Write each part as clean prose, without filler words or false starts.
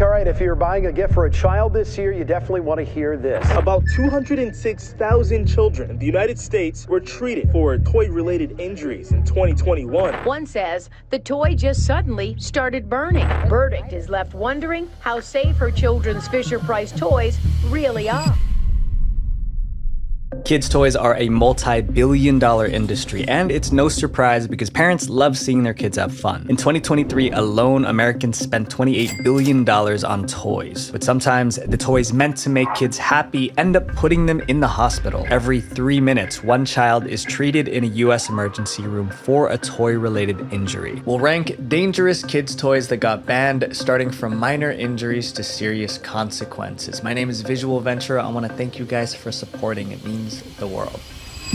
All right, if you're buying a gift for a child this year, you definitely want to hear this. About 206,000 children in the United States were treated for toy-related injuries in 2021. One says the toy just suddenly started burning. Verdict is left wondering how safe her children's Fisher-Price toys really are. Kids' toys are a multi-billion-dollar industry, and it's no surprise because parents love seeing their kids have fun. In 2023 alone, Americans spent $28 billion on toys. But sometimes the toys meant to make kids happy end up putting them in the hospital. Every 3 minutes, one child is treated in a US emergency room for a toy-related injury. We'll rank dangerous kids' toys that got banned, starting from minor injuries to serious consequences. My name is Visual Ventura. I want to thank you guys for supporting. It means the world.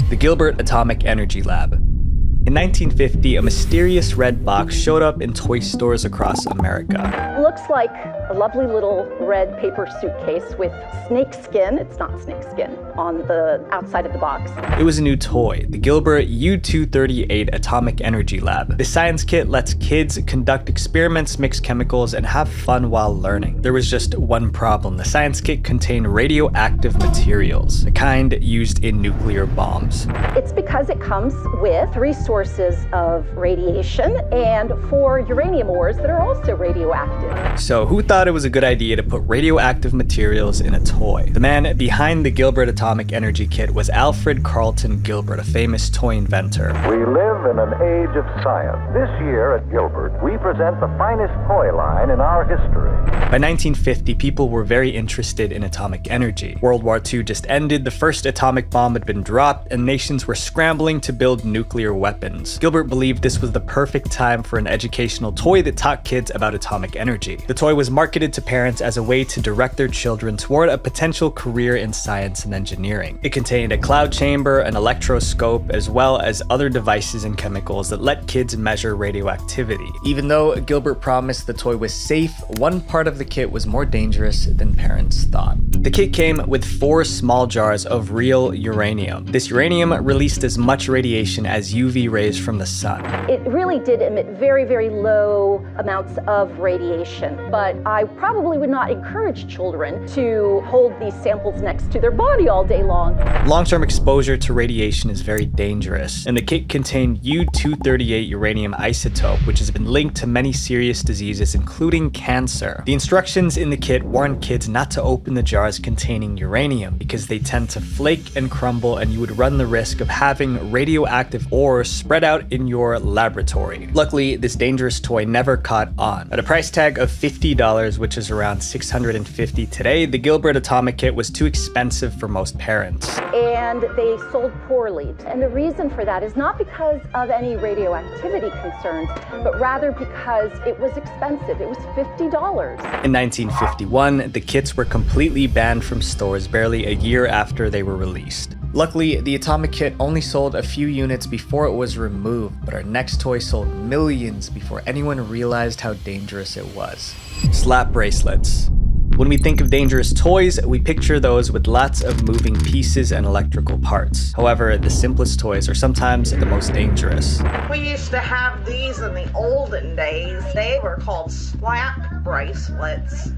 The Gilbert Atomic Energy Lab. In 1950, a mysterious red box showed up in toy stores across America. Looks like a lovely little red paper suitcase with snake skin, it's not snake skin, on the outside of the box. It was a new toy, the Gilbert U-238 Atomic Energy Lab. The science kit lets kids conduct experiments, mix chemicals, and have fun while learning. There was just one problem. The science kit contained radioactive materials, the kind used in nuclear bombs. It's because it comes with 3 sources of radiation and 4 uranium ores that are also radioactive. So who thought it was a good idea to put radioactive materials in a toy? The man behind the Gilbert Atomic Energy Kit was Alfred Carlton Gilbert, a famous toy inventor. We live in an age of science. This year at Gilbert, we present the finest toy line in our history. By 1950, people were very interested in atomic energy. World War II just ended, the first atomic bomb had been dropped, and nations were scrambling to build nuclear weapons. Gilbert believed this was the perfect time for an educational toy that taught kids about atomic energy. The toy was marketed to parents as a way to direct their children toward a potential career in science and engineering. It contained a cloud chamber, an electroscope, as well as other devices and chemicals that let kids measure radioactivity. Even though Gilbert promised the toy was safe, one part of the kit was more dangerous than parents thought. The kit came with 4 small jars of real uranium. This uranium released as much radiation as UV rays from the sun. It really did emit very, very low amounts of radiation, but I probably would not encourage children to hold these samples next to their body all day long. Long-term exposure to radiation is very dangerous, and the kit contained U-238 uranium isotope, which has been linked to many serious diseases, including cancer. The instructions in the kit warn kids not to open the jars containing uranium because they tend to flake and crumble, and you would run the risk of having radioactive ores spread out in your laboratory. Luckily, this dangerous toy never caught on. At a price tag of $50, which is around $650 today, the Gilbert Atomic Kit was too expensive for most parents. And they sold poorly. And the reason for that is not because of any radioactivity concerns, but rather because it was expensive. It was $50. In 1951, the kits were completely banned from stores barely a year after they were released. Luckily, the Atomic Kit only sold a few units before it was removed, but our next toy sold millions before anyone realized how dangerous it was. Slap bracelets. When we think of dangerous toys, we picture those with lots of moving pieces and electrical parts. However, the simplest toys are sometimes the most dangerous. We used to have these in the olden days. They were called slap bracelets.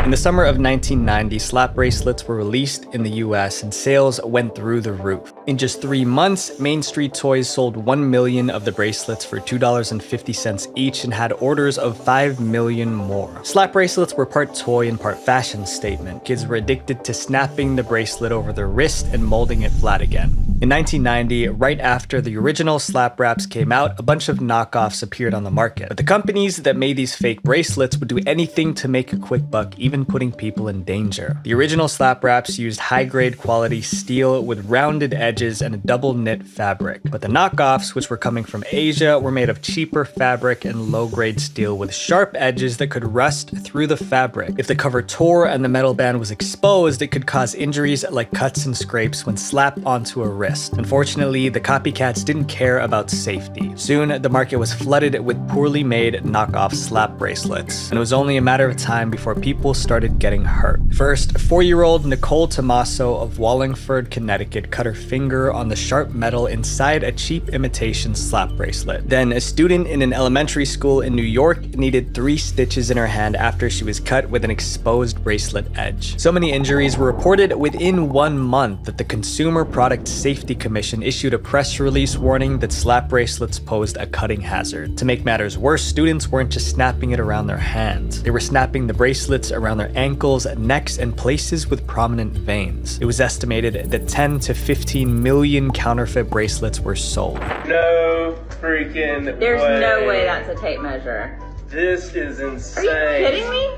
In the summer of 1990, slap bracelets were released in the US and sales went through the roof. In just 3 months, Main Street Toys sold 1 million of the bracelets for $2.50 each and had orders of 5 million more. Slap bracelets were part toy and part fashion statement. Kids were addicted to snapping the bracelet over their wrist and molding it flat again. In 1990, right after the original slap wraps came out, a bunch of knockoffs appeared on the market. But the companies that made these fake bracelets would do anything to make a quick buck, even putting people in danger. The original slap wraps used high-grade quality steel with rounded edges and a double knit fabric. But the knockoffs, which were coming from Asia, were made of cheaper fabric and low-grade steel with sharp edges that could rust through the fabric. If the cover tore and the metal band was exposed, it could cause injuries like cuts and scrapes when slapped onto a wrist. Unfortunately, the copycats didn't care about safety. Soon, the market was flooded with poorly made knockoff slap bracelets, and it was only a matter of time before people started getting hurt. First, 4-year-old Nicole Tomaso of Wallingford, Connecticut cut her finger on the sharp metal inside a cheap imitation slap bracelet. Then, a student in an elementary school in New York needed 3 stitches in her hand after she was cut with an exposed bracelet edge. So many injuries were reported within 1 month that the Consumer Product Safety Commission issued a press release warning that slap bracelets posed a cutting hazard. To make matters worse, students weren't just snapping it around their hands. They were snapping the bracelets around their ankles, necks, and places with prominent veins. It was estimated that 10 to 15 million counterfeit bracelets were sold. No freaking There's way. no way that's a tape measure. This is insane. Are you kidding me?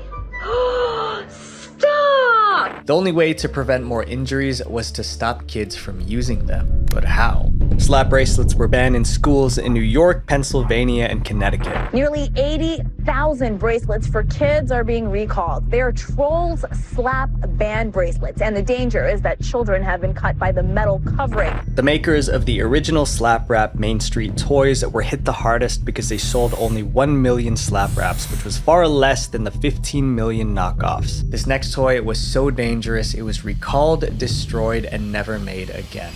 Stop! The only way to prevent more injuries was to stop kids from using them. But how? Slap bracelets were banned in schools in New York, Pennsylvania, and Connecticut. Nearly 80,000 bracelets for kids are being recalled. They are Trolls slap band bracelets, and the danger is that children have been cut by the metal covering. The makers of the original slap wrap Main Street toys were hit the hardest because they sold only 1 million slap wraps, which was far less than the 15 million knockoffs. This next toy was so dangerous it was recalled, destroyed, and never made again.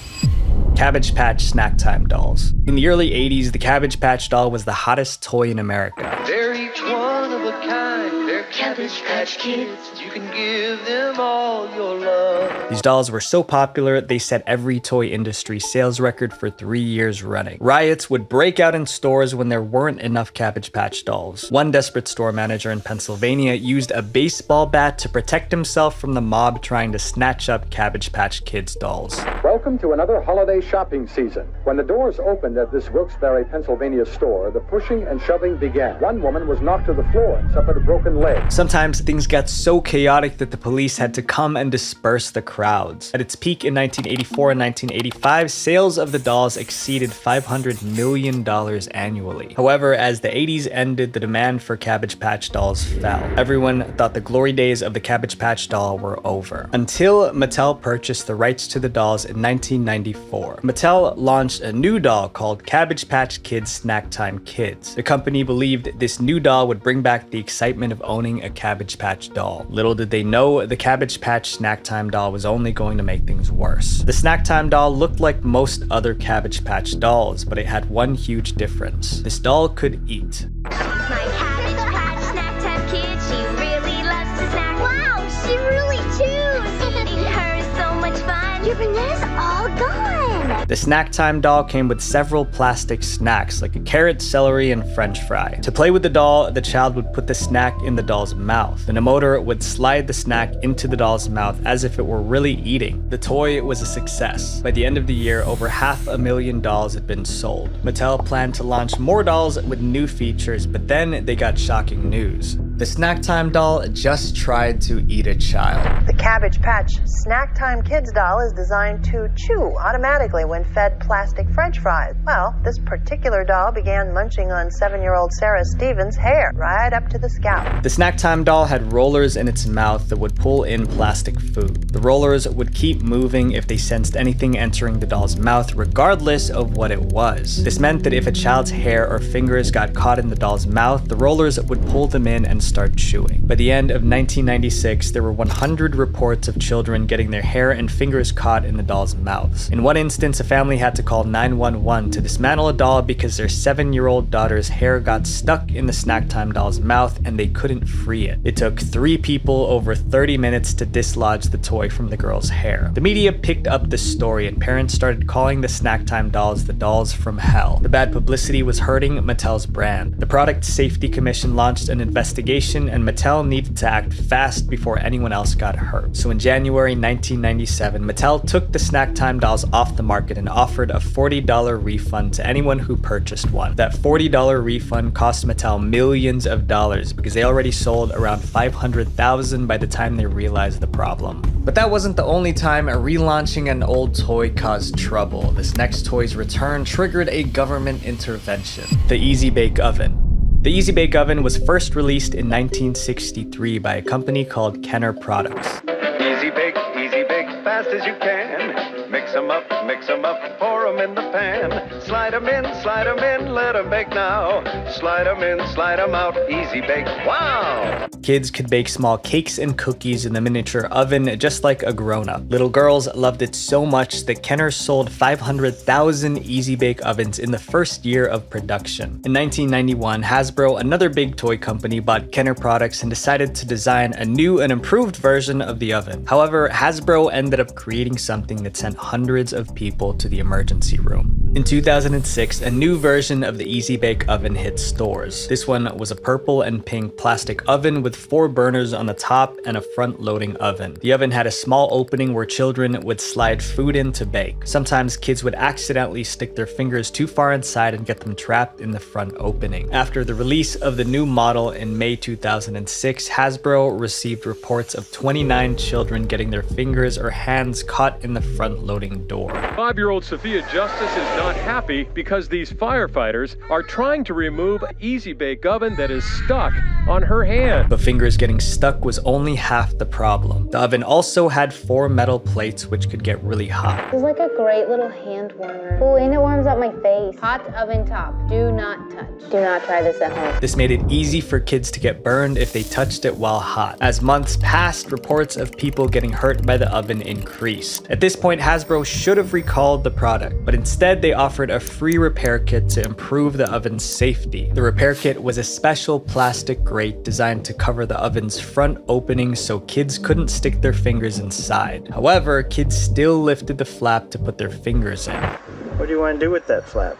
Cabbage Patch Snack Time dolls. In the early 80s, the Cabbage Patch doll was the hottest toy in America. They're each one of a kind. They're Cabbage Patch Kids. You can give them all your love. These dolls were so popular, they set every toy industry sales record for 3 years running. Riots would break out in stores when there weren't enough Cabbage Patch dolls. One desperate store manager in Pennsylvania used a baseball bat to protect himself from the mob trying to snatch up Cabbage Patch Kids dolls. Welcome to another holiday shopping season. When the doors opened at this Wilkes-Barre, Pennsylvania store, the pushing and shoving began. One woman was knocked to the floor and suffered a broken leg. Sometimes things got so chaotic that the police had to come and disperse the crowds. At its peak in 1984 and 1985, sales of the dolls exceeded $500 million annually. However, as the 80s ended, the demand for Cabbage Patch dolls fell. Everyone thought the glory days of the Cabbage Patch doll were over. Until Mattel purchased the rights to the dolls in 1994. Mattel launched a new doll called Cabbage Patch Kids Snack Time Kids. The company believed this new doll would bring back the excitement of owning a Cabbage Patch doll. Little did they know, the Cabbage Patch Snack Time doll was only going to make things worse. The Snack Time doll looked like most other Cabbage Patch dolls, but it had one huge difference. This doll could eat. My Cabbage Patch Snack Time Kid, she really loves to snack. Wow, she really chews. Eating her is so much fun. Your bananas all gone. The Snack Time doll came with several plastic snacks like a carrot, celery, and french fry. To play with the doll, the child would put the snack in the doll's mouth. Then a motor would slide the snack into the doll's mouth as if it were really eating. The toy was a success. By the end of the year, over 500,000 dolls had been sold. Mattel planned to launch more dolls with new features, but then they got shocking news. The Snack Time doll just tried to eat a child. The Cabbage Patch Snack Time Kids doll is designed to chew automatically when fed plastic French fries. Well, this particular doll began munching on 7-year-old Sarah Stevens' hair right up to the scalp. The Snack Time doll had rollers in its mouth that would pull in plastic food. The rollers would keep moving if they sensed anything entering the doll's mouth, regardless of what it was. This meant that if a child's hair or fingers got caught in the doll's mouth, the rollers would pull them in and start chewing. By the end of 1996, there were 100 reports of children getting their hair and fingers caught in the doll's mouths. In one instance, a family had to call 911 to dismantle a doll because their 7-year-old daughter's hair got stuck in the Snack Time doll's mouth and they couldn't free it. It took 3 people over 30 minutes to dislodge the toy from the girl's hair. The media picked up the story and parents started calling the Snack Time dolls the dolls from hell. The bad publicity was hurting Mattel's brand. The Product Safety Commission launched an investigation and Mattel needed to act fast before anyone else got hurt. So in January 1997, Mattel took the Snack Time dolls off the market and offered a $40 refund to anyone who purchased one. That $40 refund cost Mattel millions of dollars because they already sold around 500,000 by the time they realized the problem. But that wasn't the only time relaunching an old toy caused trouble. This next toy's return triggered a government intervention. The Easy Bake Oven. The Easy Bake Oven was first released in 1963 by a company called Kenner Products. Easy bake, fast as you can. Mix them up Mix 'em up, pour 'em in the pan. Slide 'em in, let 'em bake now. Slide 'em in, slide 'em out, easy bake, wow! Kids could bake small cakes and cookies in the miniature oven just like a grown-up. Little girls loved it so much that Kenner sold 500,000 Easy Bake ovens in the first year of production. In 1991, Hasbro, another big toy company, bought Kenner products and decided to design a new and improved version of the oven. However, Hasbro ended up creating something that sent hundreds of people to the emergency room. In 2006, a new version of the Easy Bake oven hit stores. This one was a purple and pink plastic oven with 4 burners on the top and a front-loading oven. The oven had a small opening where children would slide food in to bake. Sometimes kids would accidentally stick their fingers too far inside and get them trapped in the front opening. After the release of the new model in May 2006, Hasbro received reports of 29 children getting their fingers or hands caught in the front-loading door. 5-year-old Sophia Justice is not happy because these firefighters are trying to remove an Easy Bake oven that is stuck on her hand. But fingers getting stuck was only half the problem. The oven also had 4 metal plates which could get really hot. It's like a great little hand warmer. Oh, and it warms up my face. Hot oven top. Do not touch. Do not try this at home. This made it easy for kids to get burned if they touched it while hot. As months passed, reports of people getting hurt by the oven increased. At this point, Hasbro should have recalled the product, but instead they offered a free repair kit to improve the oven's safety. The repair kit was a special plastic grate designed to cover the oven's front opening so kids couldn't stick their fingers inside. However, kids still lifted the flap to put their fingers in. What do you want to do with that flap?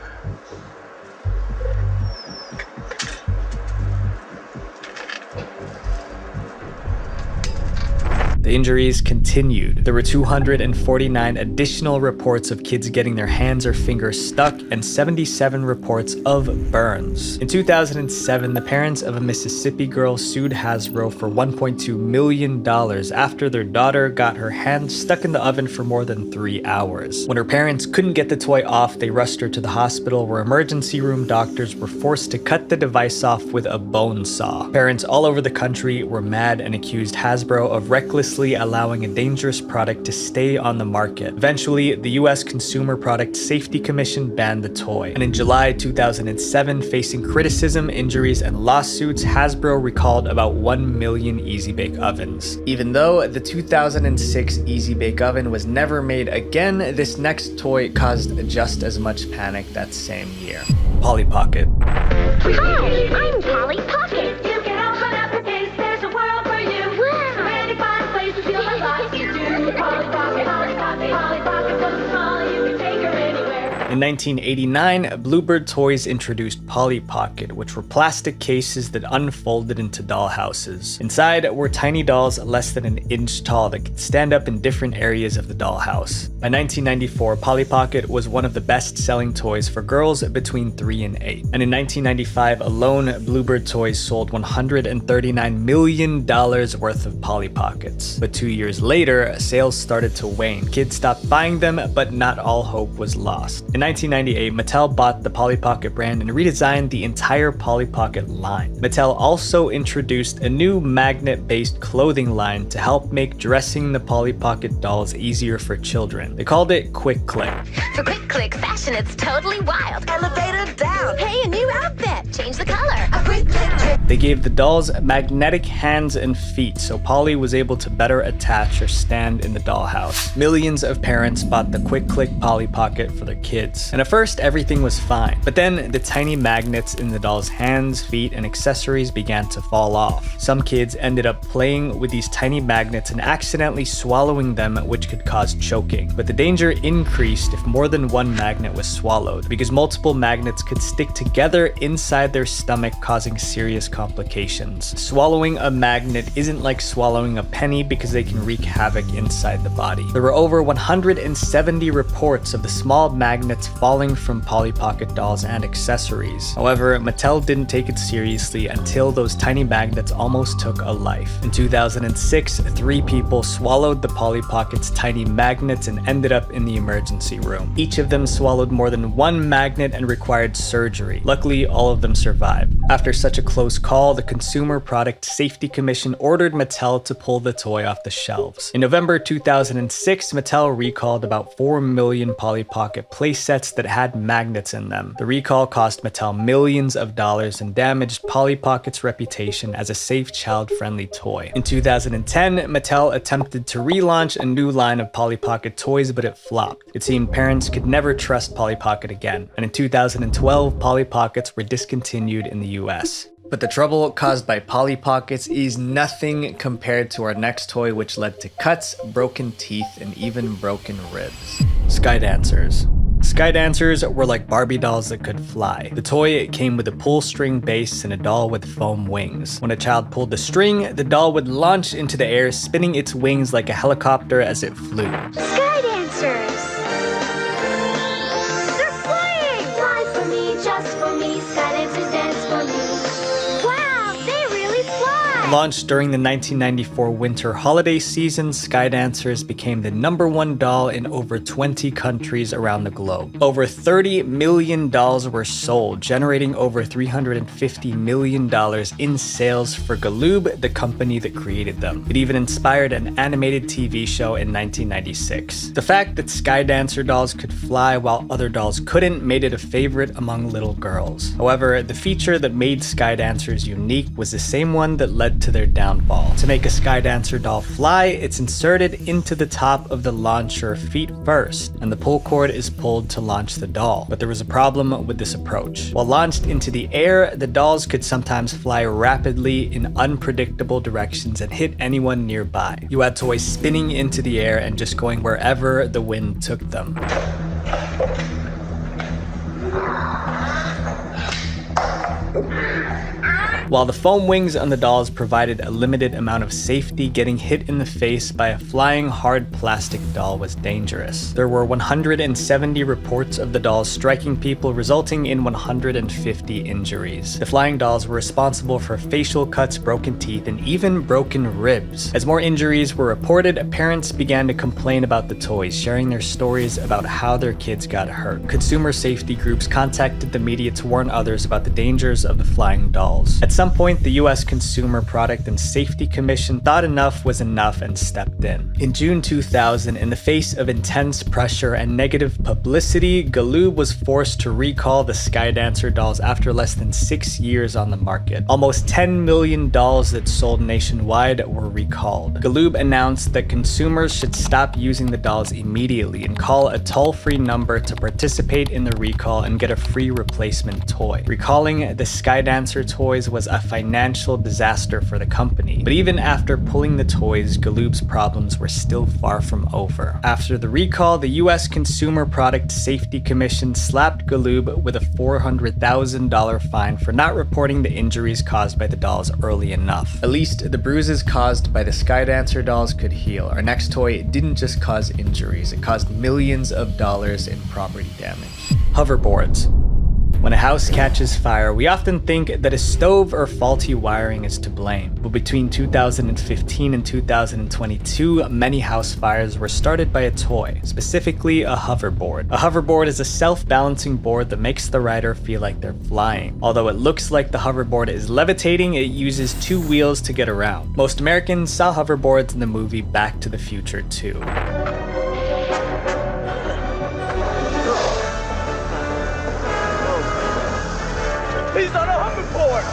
The injuries continued. There were 249 additional reports of kids getting their hands or fingers stuck and 77 reports of burns. In 2007, the parents of a Mississippi girl sued Hasbro for $1.2 million after their daughter got her hand stuck in the oven for more than 3 hours. When her parents couldn't get the toy off, they rushed her to the hospital where emergency room doctors were forced to cut the device off with a bone saw. Parents all over the country were mad and accused Hasbro of recklessly allowing a dangerous product to stay on the market. Eventually, the US Consumer Product Safety Commission banned the toy. And in July 2007, facing criticism, injuries, and lawsuits, Hasbro recalled about 1 million Easy Bake ovens. Even though the 2006 Easy Bake oven was never made again, this next toy caused just as much panic that same year. Polly Pocket. Hi, I'm Polly Pocket. You can open up your case, there's a world for you. Wow. So many fun places you'll have lots to do. Polly Pocket, Polly Pocket, Polly Pocket, so small you can take her anywhere. In 1989, Bluebird Toys introduced Polly Pocket, which were plastic cases that unfolded into doll houses. Inside were tiny dolls less than an inch tall that could stand up in different areas of the dollhouse. By 1994, Polly Pocket was one of the best-selling toys for girls between 3 and 8. And in 1995 alone, Bluebird Toys sold $139 million worth of Polly Pockets. But 2 years later, sales started to wane. Kids stopped buying them, but not all hope was lost. In 1998, Mattel bought the Polly Pocket brand and redesigned the entire Polly Pocket line. Mattel also introduced a new magnet-based clothing line to help make dressing the Polly Pocket dolls easier for children. They called it Quick Click. For Quick Click fashion, it's totally wild. Elevator down. Hey, a new outfit. Change the color. A Quick Click. They gave the dolls magnetic hands and feet so Polly was able to better attach or stand in the dollhouse. Millions of parents bought the Quick Click Polly Pocket for their kids. And at first, everything was fine. But then the tiny magnets in the doll's hands, feet, and accessories began to fall off. Some kids ended up playing with these tiny magnets and accidentally swallowing them, which could cause choking. But the danger increased if more than one magnet was swallowed, because multiple magnets could stick together inside their stomach, causing serious complications. Swallowing a magnet isn't like swallowing a penny because they can wreak havoc inside the body. There were over 170 reports of the small magnets falling from Polly Pocket dolls and accessories. However, Mattel didn't take it seriously until those tiny magnets almost took a life. In 2006, 3 people swallowed the Polly Pocket's tiny magnets and ended up in the emergency room. Each of them swallowed more than 1 magnet and required surgery. Luckily, all of them survived. After such a close call, the Consumer Product Safety Commission ordered Mattel to pull the toy off the shelves. In November 2006, Mattel recalled about 4 million Polly Pocket playsets that had magnets in them. The recall cost Mattel millions of dollars and damaged Polly Pocket's reputation as a safe, child-friendly toy. In 2010, Mattel attempted to relaunch a new line of Polly Pocket toys, but it flopped. It seemed parents could never trust Polly Pocket again, and in 2012, Polly Pockets were discontinued in the US. But the trouble caused by Polly Pockets is nothing compared to our next toy, which led to cuts, broken teeth, and even broken ribs. Sky Dancers. Sky Dancers were like Barbie dolls that could fly. The toy came with a pull string base and a doll with foam wings. When a child pulled the string, the doll would launch into the air, spinning its wings like a helicopter as it flew. Sky Dancers! They're flying! Fly for me, just for me, Sky Dancers dance for me. Wow, they really fly! Launched during the 1994 winter holiday season, Sky Dancers became the #1 doll in over 20 countries around the globe. Over 30 million dolls were sold, generating over $350 million in sales for Galoob, the company that created them. It even inspired an animated TV show in 1996. The fact that Sky Dancer dolls could fly while other dolls couldn't made it a favorite among little girls. However, the feature that made Sky Dancers unique was the same one that led to their downfall. To make a Sky Dancer doll fly, it's inserted into the top of the launcher feet first, and the pull cord is pulled to launch the doll. But there was a problem with this approach. While launched into the air, the dolls could sometimes fly rapidly in unpredictable directions and hit anyone nearby. You had toys spinning into the air and just going wherever the wind took them. While the foam wings on the dolls provided a limited amount of safety, getting hit in the face by a flying hard plastic doll was dangerous. There were 170 reports of the dolls striking people, resulting in 150 injuries. The flying dolls were responsible for facial cuts, broken teeth, and even broken ribs. As more injuries were reported, parents began to complain about the toys, sharing their stories about how their kids got hurt. Consumer safety groups contacted the media to warn others about the dangers of the flying dolls. At some point, the US Consumer Product and Safety Commission thought enough was enough and stepped in. In June 2000, in the face of intense pressure and negative publicity, Galoob was forced to recall the Sky Dancer dolls after less than 6 years on the market. Almost 10 million dolls that sold nationwide were recalled. Galoob announced that consumers should stop using the dolls immediately and call a toll-free number to participate in the recall and get a free replacement toy. Recalling the Sky Dancer toys was a financial disaster for the company. But even after pulling the toys, Galoob's problems were still far from over. After the recall, the US Consumer Product Safety Commission slapped Galoob with a $400,000 fine for not reporting the injuries caused by the dolls early enough. At least the bruises caused by the Sky Dancer dolls could heal. Our next toy didn't just cause injuries, it caused millions of dollars in property damage. Hoverboards. When a house catches fire, we often think that a stove or faulty wiring is to blame. But between 2015 and 2022, many house fires were started by a toy, specifically a hoverboard. A hoverboard is a self-balancing board that makes the rider feel like they're flying. Although it looks like the hoverboard is levitating, it uses 2 wheels to get around. Most Americans saw hoverboards in the movie Back to the Future 2. He's on a hoverboard!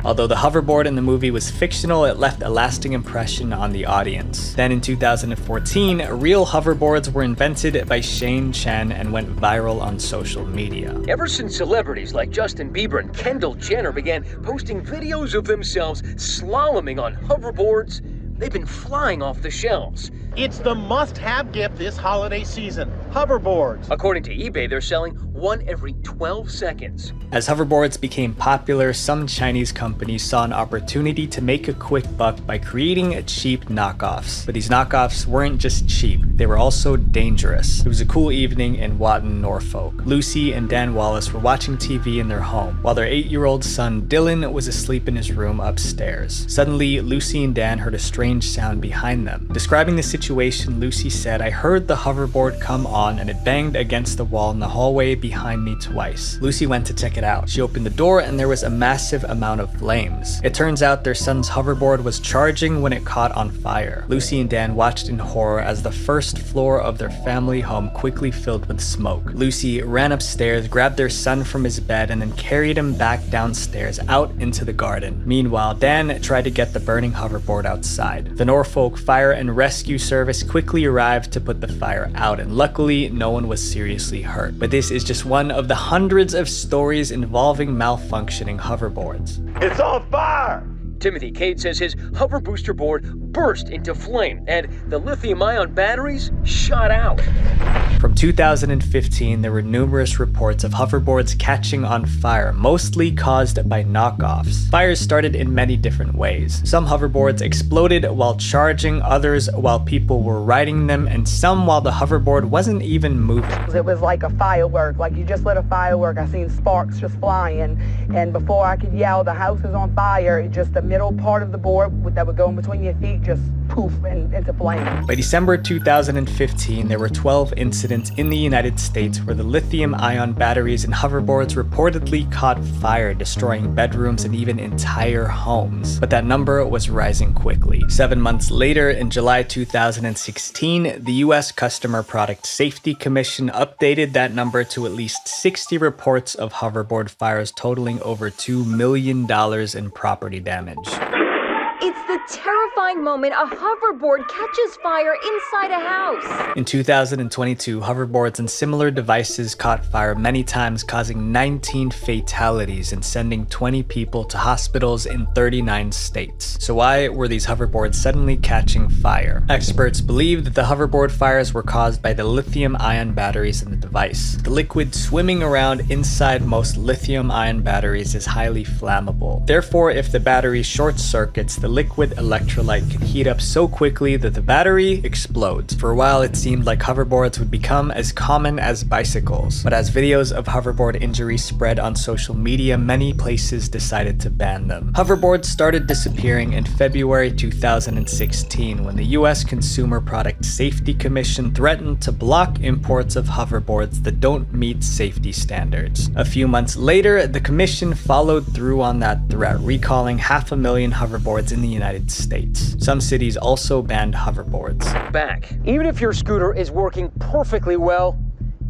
Although the hoverboard in the movie was fictional, it left a lasting impression on the audience. Then in 2014, real hoverboards were invented by Shane Chen and went viral on social media. Ever since celebrities like Justin Bieber and Kendall Jenner began posting videos of themselves slaloming on hoverboards, they've been flying off the shelves. It's the must-have gift this holiday season, hoverboards. According to eBay, they're selling one every 12 seconds. As hoverboards became popular, some Chinese companies saw an opportunity to make a quick buck by creating cheap knockoffs. But these knockoffs weren't just cheap, they were also dangerous. It was a cool evening in Watton, Norfolk. Lucy and Dan Wallace were watching TV in their home, while their 8-year-old son Dylan was asleep in his room upstairs. Suddenly, Lucy and Dan heard a strange sound behind them. Describing the situation situation, Lucy said, "I heard the hoverboard come on and it banged against the wall in the hallway behind me twice." Lucy went to check it out. She opened the door and there was a massive amount of flames. It turns out their son's hoverboard was charging when it caught on fire. Lucy and Dan watched in horror as the first floor of their family home quickly filled with smoke. Lucy ran upstairs, grabbed their son from his bed, and then carried him back downstairs out into the garden. Meanwhile, Dan tried to get the burning hoverboard outside. The Norfolk Fire and Rescue Service quickly arrived to put the fire out, and luckily, no one was seriously hurt. But this is just one of the hundreds of stories involving malfunctioning hoverboards. It's on fire! Timothy Cade says his hover booster board burst into flame and the lithium-ion batteries shot out. From 2015, there were numerous reports of hoverboards catching on fire, mostly caused by knockoffs. Fires started in many different ways. Some hoverboards exploded while charging, others while people were riding them, and some while the hoverboard wasn't even moving. It was like a firework, like you just lit a firework. I seen sparks just flying, and before I could yell, the house is on fire, just the middle part of the board that would go in between your feet just poof into flame. By December 2015, there were 12 incidents in the United States where the lithium-ion batteries in hoverboards reportedly caught fire, destroying bedrooms and even entire homes. But that number was rising quickly. 7 months later, in July 2016, the US Customer Product Safety Commission updated that number to at least 60 reports of hoverboard fires totaling over $2 million in property damage. It's the terrifying moment a hoverboard catches fire inside a house. In 2022, hoverboards and similar devices caught fire many times, causing 19 fatalities and sending 20 people to hospitals in 39 states. So why were these hoverboards suddenly catching fire? Experts believe that the hoverboard fires were caused by the lithium-ion batteries in the device. The liquid swimming around inside most lithium-ion batteries is highly flammable. Therefore, if the battery short circuits, the liquid electrolyte can heat up so quickly that the battery explodes. For a while, it seemed like hoverboards would become as common as bicycles. But as videos of hoverboard injuries spread on social media, many places decided to ban them. Hoverboards started disappearing in February 2016 when the US Consumer Product Safety Commission threatened to block imports of hoverboards that don't meet safety standards. A few months later, the commission followed through on that threat, recalling 500,000 hoverboards in the United States. Some cities also banned hoverboards. Back. Even if your scooter is working perfectly well,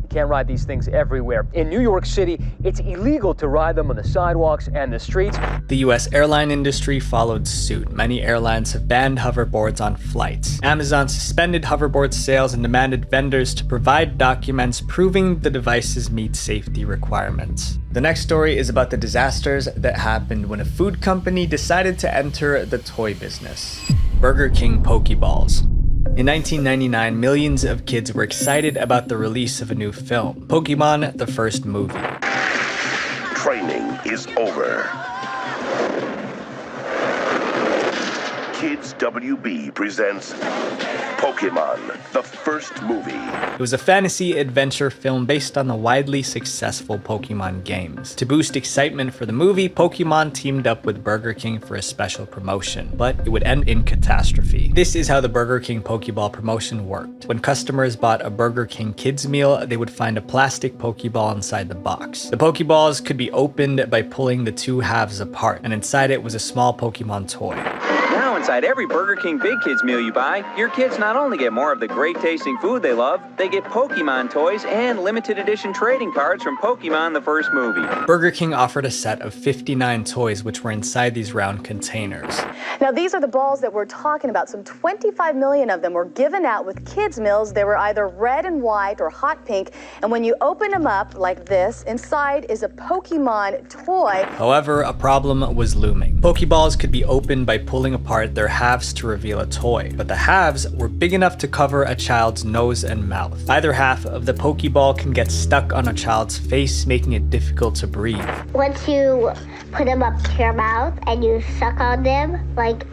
you can't ride these things everywhere. In New York City, it's illegal to ride them on the sidewalks and the streets. The US airline industry followed suit. Many airlines have banned hoverboards on flights. Amazon suspended hoverboard sales and demanded vendors to provide documents proving the devices meet safety requirements. The next story is about the disasters that happened when a food company decided to enter the toy business. Burger King Pokeballs. In 1999, millions of kids were excited about the release of a new film, Pokemon: The First Movie. Training is over. Kids WB presents Pokemon: The First Movie. It was a fantasy adventure film based on the widely successful Pokemon games. To boost excitement for the movie, Pokemon teamed up with Burger King for a special promotion, but it would end in catastrophe. This is how the Burger King Pokeball promotion worked. When customers bought a Burger King kids meal, they would find a plastic Pokeball inside the box. The Pokeballs could be opened by pulling the two halves apart, and inside it was a small Pokemon toy. Now inside every Burger King Big Kids meal you buy, your kids not only get more of the great tasting food they love, they get Pokemon toys and limited edition trading cards from Pokemon: The First Movie. Burger King offered a set of 59 toys which were inside these round containers. Now these are the balls that we're talking about. Some 25 million of them were given out with kids meals. They were either red and white or hot pink, and when you open them up like this, inside is a Pokemon toy. However, a problem was looming. Pokeballs could be opened by pulling apart their halves to reveal a toy, but the halves were big enough to cover a child's nose and mouth. Either half of the Pokeball can get stuck on a child's face, making it difficult to breathe. Once you put them up to your mouth and you suck on them, like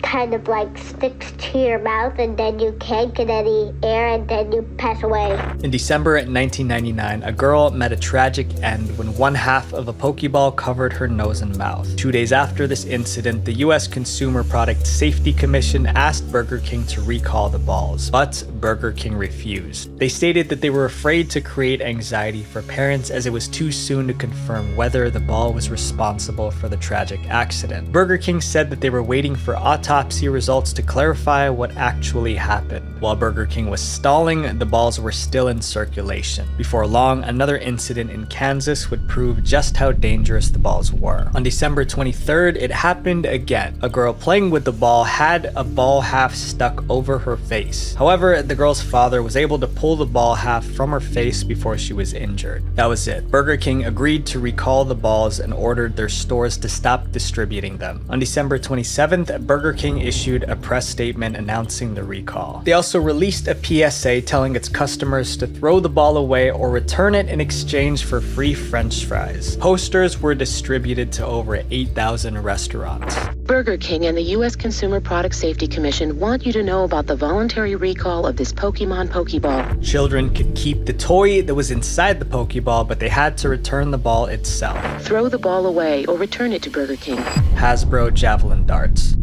kind of like sticks to your mouth and then you can't get any air and then you pass away. In December 1999, a girl met a tragic end when one half of a Pokeball covered her nose and mouth. 2 days after this incident, the US Consumer Product Safety Commission asked Burger King to recall the balls, but Burger King refused. They stated that they were afraid to create anxiety for parents as it was too soon to confirm whether the ball was responsible for the tragic accident. Burger King said that they were waiting for autopsy results to clarify what actually happened. While Burger King was stalling, the balls were still in circulation. Before long, another incident in Kansas would prove just how dangerous the balls were. On December 23rd, it happened again. A girl playing with the ball had a ball half stuck over her face. However, the girl's father was able to pull the ball half from her face before she was injured. That was it. Burger King agreed to recall the balls and ordered their stores to stop distributing them. On December 27th, Burger King issued a press statement announcing the recall. They also released a PSA telling its customers to throw the ball away or return it in exchange for free French fries. Posters were distributed to over 8,000 restaurants. Burger King and the U.S. Consumer Product Safety Commission want you to know about the voluntary recall of this Pokemon Pokeball. Children could keep the toy that was inside the Pokeball, but they had to return the ball itself. Throw the ball away or return it to Burger King. Hasbro Javelin Darts.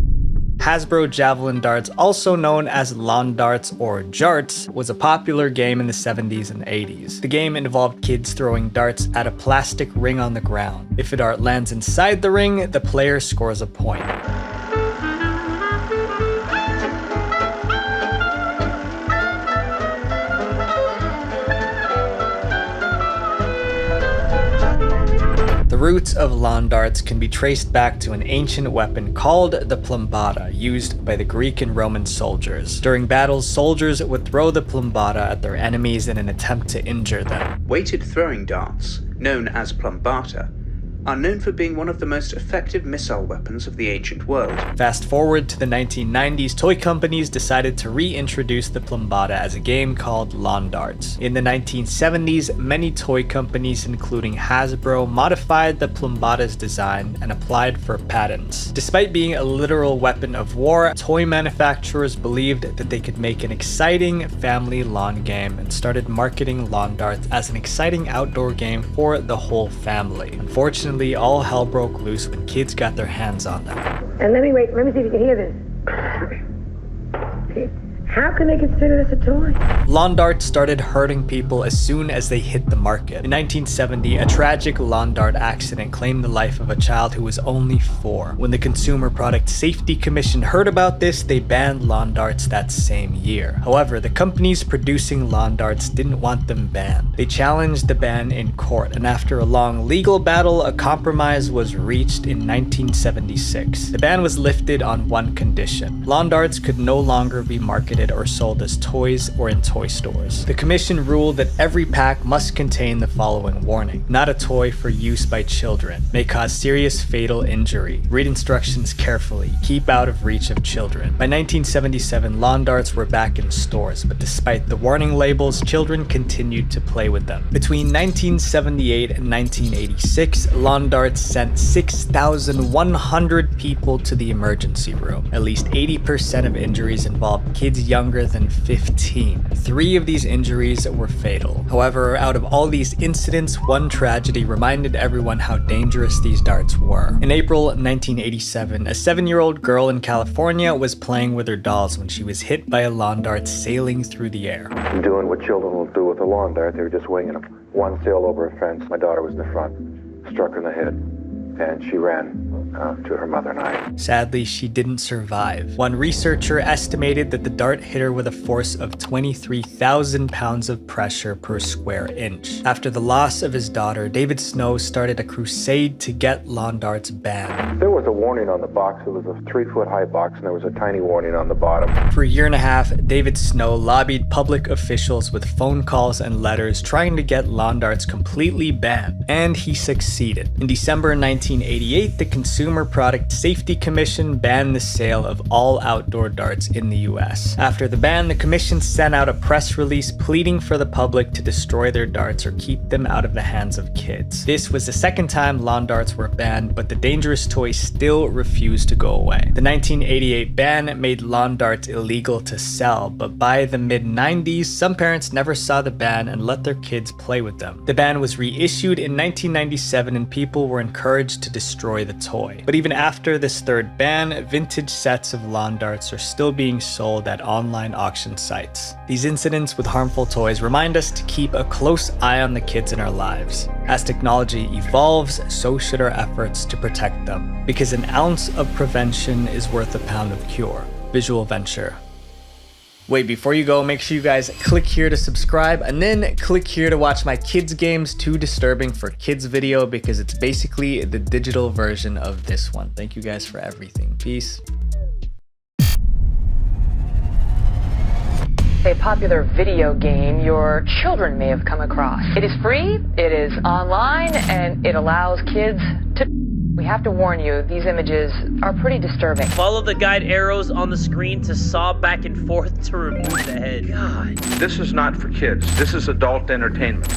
Hasbro Javelin Darts, also known as Lawn Darts or Jarts, was a popular game in the 70s and 80s. The game involved kids throwing darts at a plastic ring on the ground. If a dart lands inside the ring, the player scores a point. The roots of lawn darts can be traced back to an ancient weapon called the plumbata, used by the Greek and Roman soldiers. During battles, soldiers would throw the plumbata at their enemies in an attempt to injure them. Weighted throwing darts, known as plumbata, are known for being one of the most effective missile weapons of the ancient world. Fast forward to the 1990s, toy companies decided to reintroduce the plumbata as a game called lawn darts. In the 1970s, many toy companies, including Hasbro, modified the plumbata's design and applied for patents. Despite being a literal weapon of war, toy manufacturers believed that they could make an exciting family lawn game and started marketing lawn darts as an exciting outdoor game for the whole family. Unfortunately, all hell broke loose when kids got their hands on them. And let me see if you can hear this. How can they consider this a toy? Lawn darts started hurting people as soon as they hit the market. In 1970, a tragic lawn dart accident claimed the life of a child who was only 4. When the Consumer Product Safety Commission heard about this, they banned lawn darts that same year. However, the companies producing lawn darts didn't want them banned. They challenged the ban in court, and after a long legal battle, a compromise was reached in 1976. The ban was lifted on one condition: lawn darts could no longer be marketed or sold as toys or in toy stores. The commission ruled that every pack must contain the following warning: not a toy for use by children, may cause serious fatal injury, read instructions carefully, keep out of reach of children. By 1977, lawn darts were back in stores, but despite the warning labels, children continued to play with them. Between 1978 and 1986, lawn darts sent 6,100 people to the emergency room. At least 80% of injuries involved kids younger than 15. 3 of these injuries were fatal. However, out of all these incidents, one tragedy reminded everyone how dangerous these darts were. In April 1987, a 7-year-old girl in California was playing with her dolls when she was hit by a lawn dart sailing through the air. Doing what children will do with a lawn dart, they were just winging them. One sailed over a fence, my daughter was in the front, struck her in the head, and she ran to her mother and I. Sadly, she didn't survive. One researcher estimated that the dart hit her with a force of 23,000 pounds of pressure per square inch. After the loss of his daughter, David Snow started a crusade to get lawn darts banned. There was a warning on the box. It was a 3-foot high box, and there was a tiny warning on the bottom. For a year and a half, David Snow lobbied public officials with phone calls and letters trying to get lawn darts completely banned, and he succeeded. In December 1988, the Consumer Consumer Product Safety Commission banned the sale of all outdoor darts in the US. After the ban, the commission sent out a press release pleading for the public to destroy their darts or keep them out of the hands of kids. This was the second time lawn darts were banned, but the dangerous toy still refused to go away. The 1988 ban made lawn darts illegal to sell, but by the mid-90s, some parents never saw the ban and let their kids play with them. The ban was reissued in 1997 and people were encouraged to destroy the toy. But even after this third ban, vintage sets of lawn darts are still being sold at online auction sites. These incidents with harmful toys remind us to keep a close eye on the kids in our lives. As technology evolves, so should our efforts to protect them, because an ounce of prevention is worth a pound of cure. Visual Venture. Wait, before you go, make sure you guys click here to subscribe and then click here to watch my Kids Games Too Disturbing for Kids video, because it's basically the digital version of this one. Thank you guys for everything. Peace. A popular video game your children may have come across. It is free, it is online, and it allows kids to... We have to warn you, these images are pretty disturbing. Follow the guide arrows on the screen to saw back and forth to remove the head. God. This is not for kids. This is adult entertainment.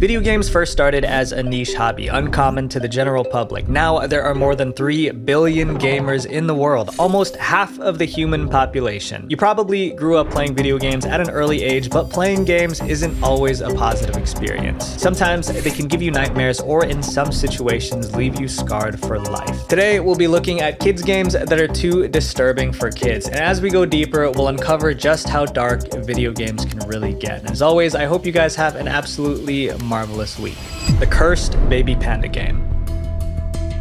Video games first started as a niche hobby, uncommon to the general public. Now there are more than 3 billion gamers in the world, almost half of the human population. You probably grew up playing video games at an early age, but playing games isn't always a positive experience. Sometimes they can give you nightmares, or in some situations leave you scarred for life. Today we'll be looking at kids games that are too disturbing for kids, and as we go deeper, we'll uncover just how dark video games can really get. And as always, I hope you guys have an absolutely marvelous week. The Cursed Baby Panda Game.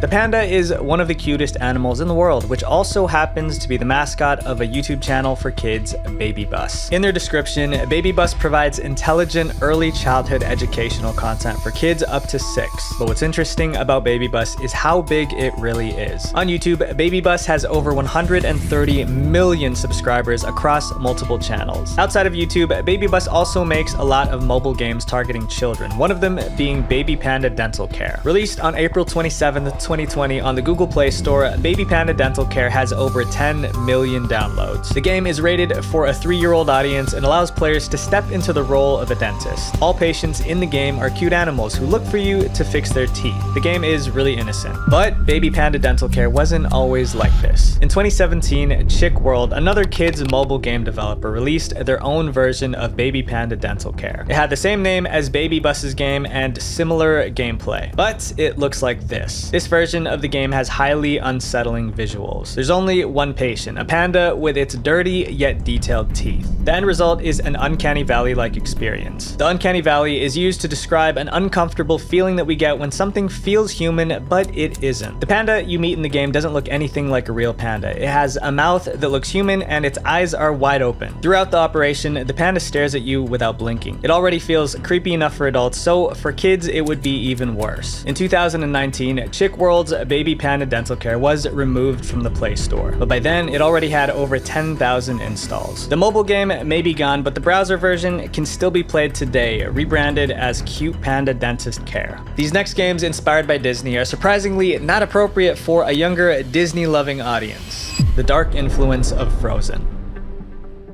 The panda is one of the cutest animals in the world, which also happens to be the mascot of a YouTube channel for kids, Baby Bus. In their description, Baby Bus provides intelligent early childhood educational content for kids up to 6. But what's interesting about Baby Bus is how big it really is. On YouTube, Baby Bus has over 130 million subscribers across multiple channels. Outside of YouTube, Baby Bus also makes a lot of mobile games targeting children, one of them being Baby Panda Dental Care. Released on April 27th, 2020 on the Google Play Store, Baby Panda Dental Care has over 10 million downloads. The game is rated for a 3-year-old audience and allows players to step into the role of a dentist. All patients in the game are cute animals who look for you to fix their teeth. The game is really innocent. But Baby Panda Dental Care wasn't always like this. In 2017, Chick World, another kids mobile game developer, released their own version of Baby Panda Dental Care. It had the same name as Baby Bus's game and similar gameplay, but it looks like this. This version of the game has highly unsettling visuals. There's only one patient, a panda with its dirty yet detailed teeth. The end result is an uncanny valley-like experience. The uncanny valley is used to describe an uncomfortable feeling that we get when something feels human, but it isn't. The panda you meet in the game doesn't look anything like a real panda. It has a mouth that looks human and its eyes are wide open. Throughout the operation, the panda stares at you without blinking. It already feels creepy enough for adults, so for kids it would be even worse. In 2019, Chick World's Baby Panda Dental Care was removed from the Play Store, but by then it already had over 10,000 installs. The mobile game may be gone, but the browser version can still be played today, rebranded as Cute Panda Dentist Care. These next games, inspired by Disney, are surprisingly not appropriate for a younger Disney-loving audience. The dark influence of Frozen.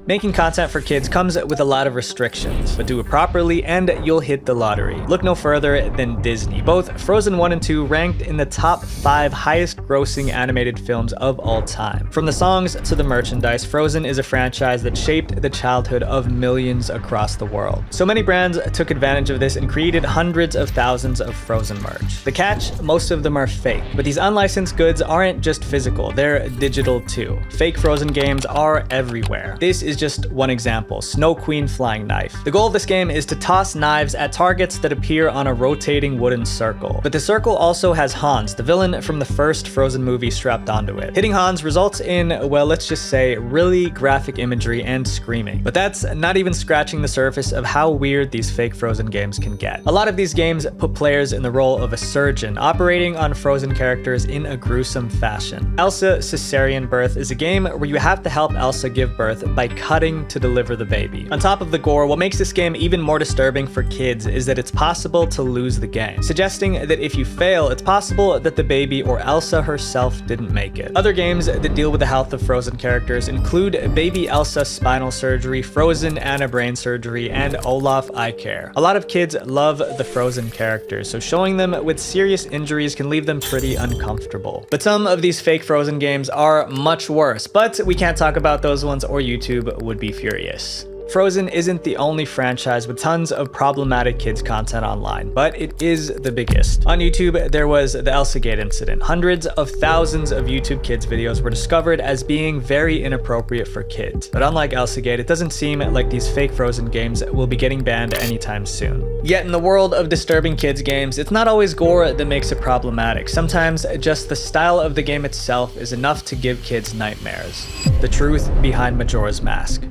Making content for kids comes with a lot of restrictions, but do it properly and you'll hit the lottery. Look no further than Disney. Both Frozen 1 and 2 ranked in the top 5 highest grossing animated films of all time. From the songs to the merchandise, Frozen is a franchise that shaped the childhood of millions across the world. So many brands took advantage of this and created hundreds of thousands of Frozen merch. The catch, most of them are fake, but these unlicensed goods aren't just physical, they're digital too. Fake Frozen games are everywhere. This is just one example, Snow Queen Flying Knife. The goal of this game is to toss knives at targets that appear on a rotating wooden circle. But the circle also has Hans, the villain from the first Frozen movie, strapped onto it. Hitting Hans results in, well, let's just say, really graphic imagery and screaming. But that's not even scratching the surface of how weird these fake Frozen games can get. A lot of these games put players in the role of a surgeon, operating on Frozen characters in a gruesome fashion. Elsa Cesarean Birth is a game where you have to help Elsa give birth by cutting to deliver the baby. On top of the gore, what makes this game even more disturbing for kids is that it's possible to lose the game, suggesting that if you fail, it's possible that the baby or Elsa herself didn't make it. Other games that deal with the health of Frozen characters include Baby Elsa spinal surgery, Frozen Anna brain surgery, and Olaf eye care. A lot of kids love the Frozen characters, so showing them with serious injuries can leave them pretty uncomfortable. But some of these fake Frozen games are much worse, but we can't talk about those ones or YouTube would be furious. Frozen isn't the only franchise with tons of problematic kids content online, but it is the biggest. On YouTube, there was the Elsagate incident. Hundreds of thousands of YouTube kids videos were discovered as being very inappropriate for kids. But unlike Elsagate, it doesn't seem like these fake Frozen games will be getting banned anytime soon. Yet in the world of disturbing kids games, it's not always gore that makes it problematic. Sometimes just the style of the game itself is enough to give kids nightmares. The truth behind Majora's Mask.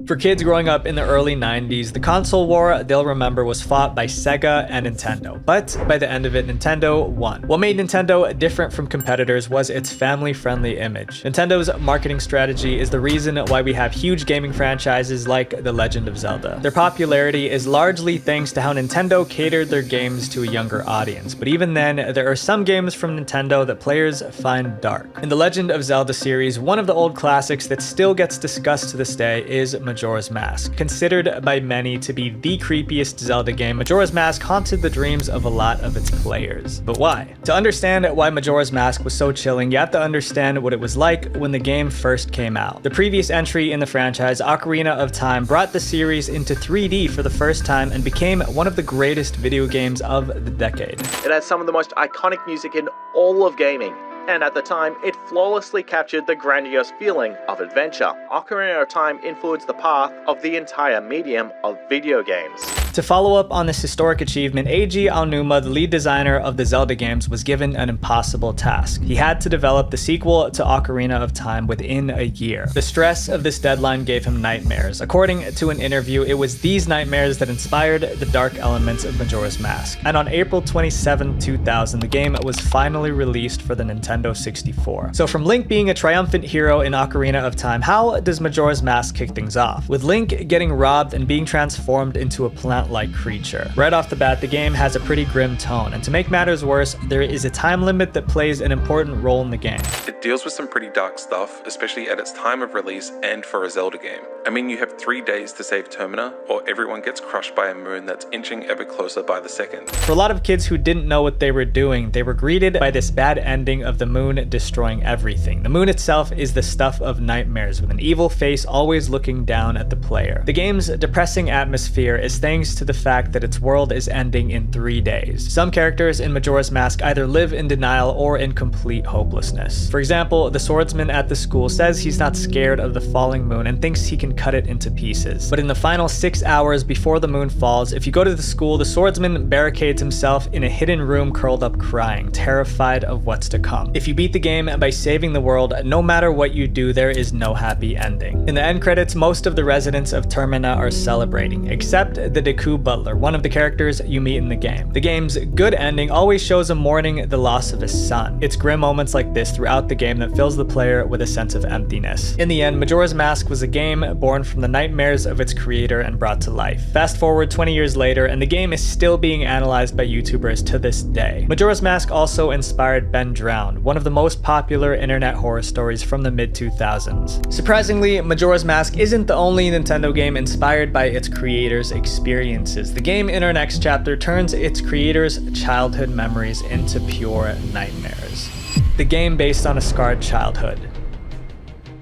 For kids growing up in the early 90s, the console war they'll remember was fought by Sega and Nintendo. But by the end of it, Nintendo won. What made Nintendo different from competitors was its family-friendly image. Nintendo's marketing strategy is the reason why we have huge gaming franchises like The Legend of Zelda. Their popularity is largely thanks to how Nintendo catered their games to a younger audience. But even then, there are some games from Nintendo that players find dark. In the Legend of Zelda series, one of the old classics that still gets discussed to this day is Majora's Mask. Considered by many to be the creepiest Zelda game, Majora's Mask haunted the dreams of a lot of its players. But why? To understand why Majora's Mask was so chilling, you have to understand what it was like when the game first came out. The previous entry in the franchise, Ocarina of Time, brought the series into 3D for the first time and became one of the greatest video games of the decade. It has some of the most iconic music in all of gaming, and at the time, it flawlessly captured the grandiose feeling of adventure. Ocarina of Time influenced the path of the entire medium of video games. To follow up on this historic achievement, Eiji Aonuma, the lead designer of the Zelda games, was given an impossible task. He had to develop the sequel to Ocarina of Time within a year. The stress of this deadline gave him nightmares. According to an interview, it was these nightmares that inspired the dark elements of Majora's Mask. And on April 27, 2000, the game was finally released for the Nintendo 64. So from Link being a triumphant hero in Ocarina of Time, how does Majora's Mask kick things off? With Link getting robbed and being transformed into a plant-like creature. Right off the bat, the game has a pretty grim tone, and to make matters worse, there is a time limit that plays an important role in the game. It deals with some pretty dark stuff, especially at its time of release and for a Zelda game. I mean, you have 3 days to save Termina, or everyone gets crushed by a moon that's inching ever closer by the second. For a lot of kids who didn't know what they were doing, they were greeted by this bad ending of the moon destroying everything. The moon itself is the stuff of nightmares, with an evil face always looking down at the player. The game's depressing atmosphere is thanks to the fact that its world is ending in 3 days. Some characters in Majora's Mask either live in denial or in complete hopelessness. For example, the swordsman at the school says he's not scared of the falling moon and thinks he can cut it into pieces. But in the final 6 hours before the moon falls, if you go to the school, the swordsman barricades himself in a hidden room curled up crying, terrified of what's to come. If you beat the game by saving the world, no matter what you do, there is no happy ending. In the end credits, most of the residents of Termina are celebrating, except the Deku butler, one of the characters you meet in the game. The game's good ending always shows him mourning the loss of his son. It's grim moments like this throughout the game that fills the player with a sense of emptiness. In the end, Majora's Mask was a game born from the nightmares of its creator and brought to life. Fast forward 20 years later, and the game is still being analyzed by YouTubers to this day. Majora's Mask also inspired Ben Drowned, one of the most popular internet horror stories from the mid-2000s. Surprisingly, Majora's Mask isn't the only Nintendo game inspired by its creator's experiences. The game in our next chapter turns its creator's childhood memories into pure nightmares. The game based on a scarred childhood.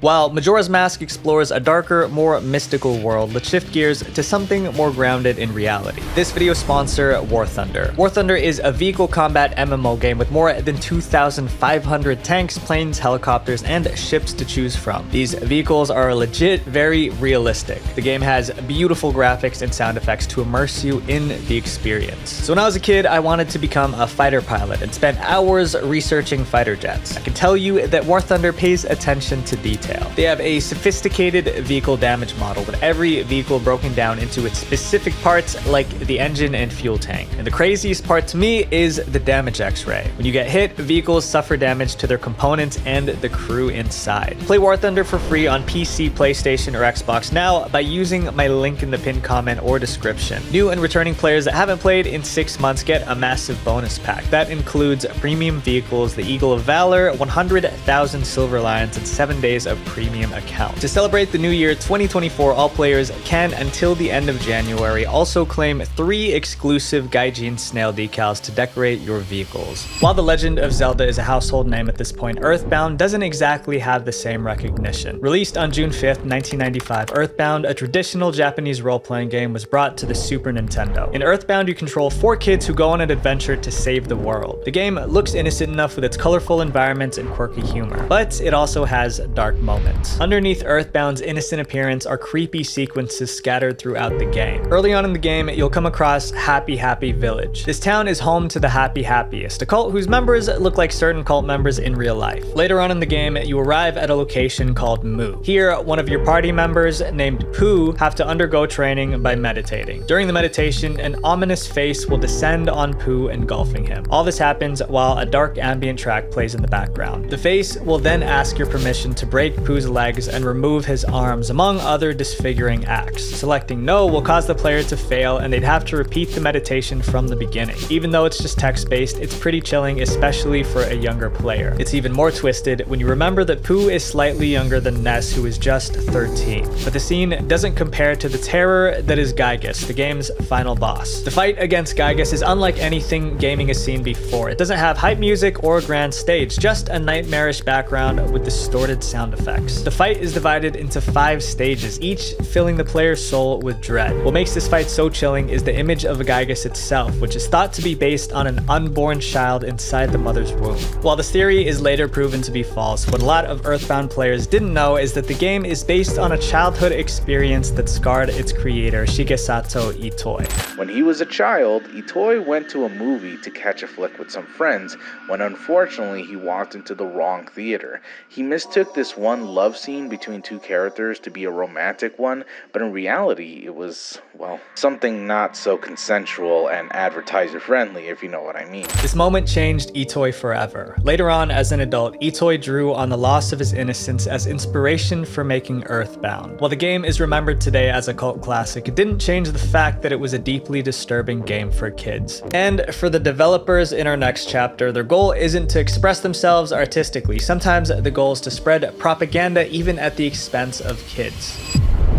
While Majora's Mask explores a darker, more mystical world, let's shift gears to something more grounded in reality. This video sponsor, War Thunder. War Thunder is a vehicle combat MMO game with more than 2,500 tanks, planes, helicopters, and ships to choose from. These vehicles are legit very realistic. The game has beautiful graphics and sound effects to immerse you in the experience. So when I was a kid, I wanted to become a fighter pilot and spent hours researching fighter jets. I can tell you that War Thunder pays attention to detail. detail. They have a sophisticated vehicle damage model with every vehicle broken down into its specific parts like the engine and fuel tank. And the craziest part to me is the damage X-ray. When you get hit, vehicles suffer damage to their components and the crew inside. Play War Thunder for free on PC, PlayStation, or Xbox now by using my link in the pinned comment or description. New and returning players that haven't played in 6 months get a massive bonus pack. That includes premium vehicles, the Eagle of Valor, 100,000 Silver Lions, and 7 days of premium account. To celebrate the new year 2024, all players can, until the end of January, also claim 3 exclusive Gaijin snail decals to decorate your vehicles. While The Legend of Zelda is a household name at this point, Earthbound doesn't exactly have the same recognition. Released on June 5th, 1995, Earthbound, a traditional Japanese role-playing game, was brought to the Super Nintendo. In Earthbound, you control 4 kids who go on an adventure to save the world. The game looks innocent enough with its colorful environments and quirky humor, but it also has dark moments. Underneath Earthbound's innocent appearance are creepy sequences scattered throughout the game. Early on in the game, you'll come across Happy Happy Village. This town is home to the Happy Happiest, a cult whose members look like certain cult members in real life. Later on in the game, you arrive at a location called Moo. Here, one of your party members, named Pooh, have to undergo training by meditating. During the meditation, an ominous face will descend on Pooh, engulfing him. All this happens while a dark ambient track plays in the background. The face will then ask your permission to break Pooh's legs and remove his arms, among other disfiguring acts. Selecting no will cause the player to fail, and they'd have to repeat the meditation from the beginning. Even though it's just text-based, it's pretty chilling, especially for a younger player. It's even more twisted when you remember that Pooh is slightly younger than Ness, who is just 13. But the scene doesn't compare to the terror that is Gygus, the game's final boss. The fight against Gygus is unlike anything gaming has seen before. It doesn't have hype music or a grand stage, just a nightmarish background with distorted sound effects. The fight is divided into 5 stages, each filling the player's soul with dread. What makes this fight so chilling is the image of Gygus itself, which is thought to be based on an unborn child inside the mother's womb. While this theory is later proven to be false, what a lot of Earthbound players didn't know is that the game is based on a childhood experience that scarred its creator, Shigesato Itoi. When he was a child, Itoi went to a movie to catch a flick with some friends, when unfortunately he walked into the wrong theater. He mistook this one love scene between 2 characters to be a romantic one, but in reality it was, well, something not so consensual and advertiser friendly, if you know what I mean. This moment changed Itoi forever. Later on, as an adult, Itoi drew on the loss of his innocence as inspiration for making Earthbound. While the game is remembered today as a cult classic, it didn't change the fact that it was a deeply disturbing game for kids. And for the developers in our next chapter, their goal isn't to express themselves artistically. Sometimes the goal is to spread propaganda even at the expense of kids.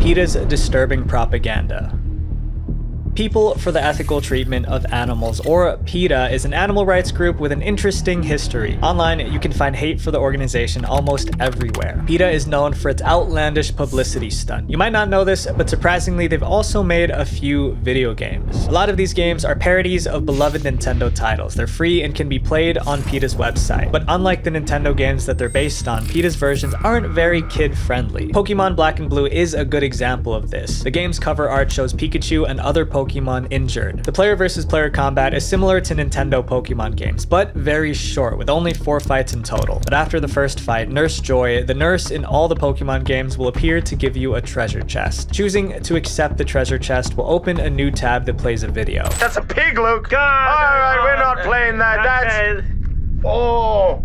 PETA's disturbing propaganda. People for the Ethical Treatment of Animals, or PETA, is an animal rights group with an interesting history. Online, you can find hate for the organization almost everywhere. PETA is known for its outlandish publicity stunt. You might not know this, but surprisingly, they've also made a few video games. A lot of these games are parodies of beloved Nintendo titles. They're free and can be played on PETA's website. But unlike the Nintendo games that they're based on, PETA's versions aren't very kid-friendly. Pokemon Black and Blue is a good example of this. The game's cover art shows Pikachu and other Pokemon injured. The player versus player combat is similar to Nintendo Pokemon games, but very short, with only 4 fights in total. But after the first fight, Nurse Joy, the nurse in all the Pokemon games, will appear to give you a treasure chest. Choosing to accept the treasure chest will open a new tab that plays a video. That's a pig, Luke! Alright, we're not playing that. That's... Oh...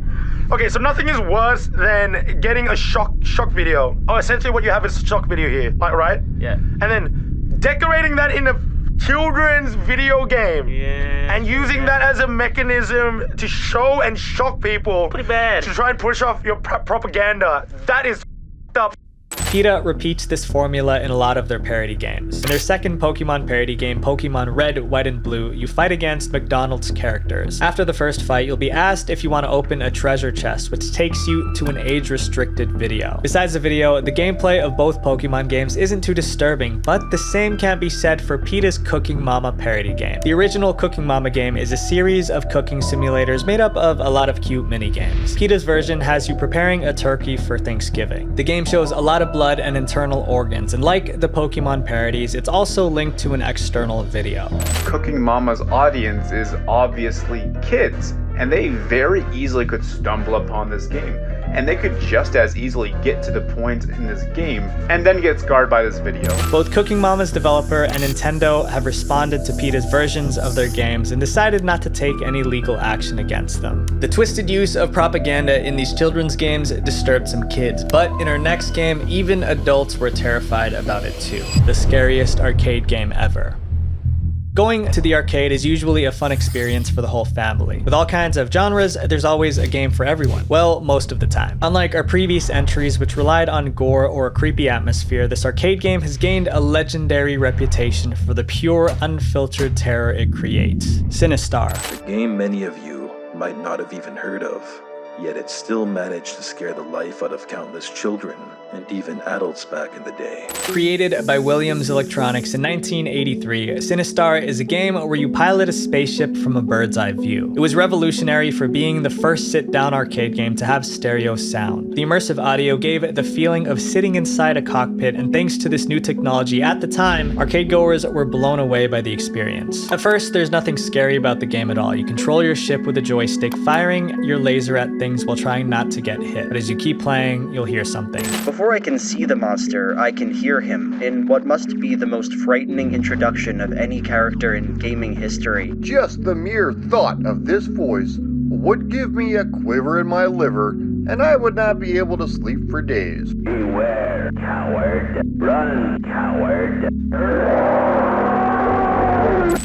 Okay, so nothing is worse than getting a shock video. Oh, essentially what you have is a shock video here, like, right? Yeah. And then decorating that in a children's video game. Yeah. And using that as a mechanism to show and shock people. Pretty bad. To try and push off your propaganda. That is up. PETA repeats this formula in a lot of their parody games. In their second Pokemon parody game, Pokemon Red, White, and Blue, you fight against McDonald's characters. After the first fight, you'll be asked if you want to open a treasure chest, which takes you to an age-restricted video. Besides the video, the gameplay of both Pokemon games isn't too disturbing, but the same can't be said for PETA's Cooking Mama parody game. The original Cooking Mama game is a series of cooking simulators made up of a lot of cute mini-games. PETA's version has you preparing a turkey for Thanksgiving. The game shows a lot of blood and internal organs, and like the Pokemon parodies, it's also linked to an external video. Cooking Mama's audience is obviously kids, and they very easily could stumble upon this game. and they could just as easily get to the point in this game and then get scarred by this video. Both Cooking Mama's developer and Nintendo have responded to PETA's versions of their games and decided not to take any legal action against them. The twisted use of propaganda in these children's games disturbed some kids, but in our next game, even adults were terrified about it too. The scariest arcade game ever. Going to the arcade is usually a fun experience for the whole family. With all kinds of genres, there's always a game for everyone. Well, most of the time. Unlike our previous entries, which relied on gore or a creepy atmosphere, this arcade game has gained a legendary reputation for the pure, unfiltered terror it creates. Sinistar. A game many of you might not have even heard of, yet it still managed to scare the life out of countless children and even adults back in the day. Created by Williams Electronics in 1983, Sinistar is a game where you pilot a spaceship from a bird's eye view. It was revolutionary for being the first sit-down arcade game to have stereo sound. The immersive audio gave it the feeling of sitting inside a cockpit, and thanks to this new technology at the time, arcade goers were blown away by the experience. At first, there's nothing scary about the game at all. You control your ship with a joystick, firing your laser at things while trying not to get hit. But as you keep playing, you'll hear something. Before I can see the monster, I can hear him, in what must be the most frightening introduction of any character in gaming history. Just the mere thought of this voice would give me a quiver in my liver, and I would not be able to sleep for days. Beware, coward. Run, coward.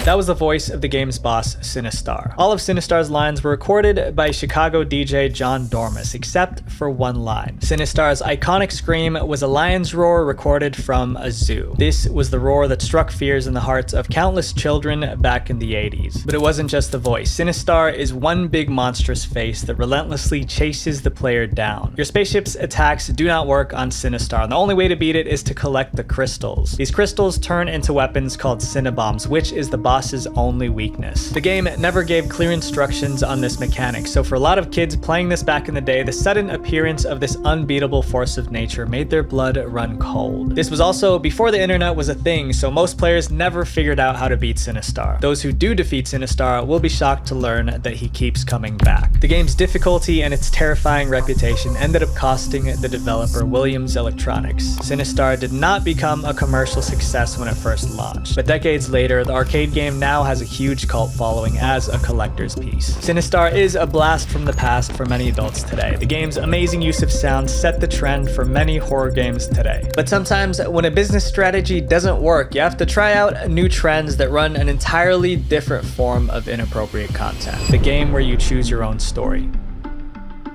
That was the voice of the game's boss, Sinistar. All of Sinistar's lines were recorded by Chicago DJ John Dormus, except for one line. Sinistar's iconic scream was a lion's roar recorded from a zoo. This was the roar that struck fears in the hearts of countless children back in the 80s. But it wasn't just the voice. Sinistar is one big monstrous face that relentlessly chases the player down. Your spaceship's attacks do not work on Sinistar, and the only way to beat it is to collect the crystals. These crystals turn into weapons called Cinnabombs, which is the boss's only weakness. The game never gave clear instructions on this mechanic, so for a lot of kids playing this back in the day, the sudden appearance of this unbeatable force of nature made their blood run cold. This was also before the internet was a thing, so most players never figured out how to beat Sinistar. Those who do defeat Sinistar will be shocked to learn that he keeps coming back. The game's difficulty and its terrifying reputation ended up costing the developer Williams Electronics. Sinistar did not become a commercial success when it first launched, but decades later, the arcade game now has a huge cult following as a collector's piece. Sinistar is a blast from the past for many adults today. The game's amazing use of sound set the trend for many horror games today. But sometimes when a business strategy doesn't work, you have to try out new trends that run an entirely different form of inappropriate content. The game where you choose your own story.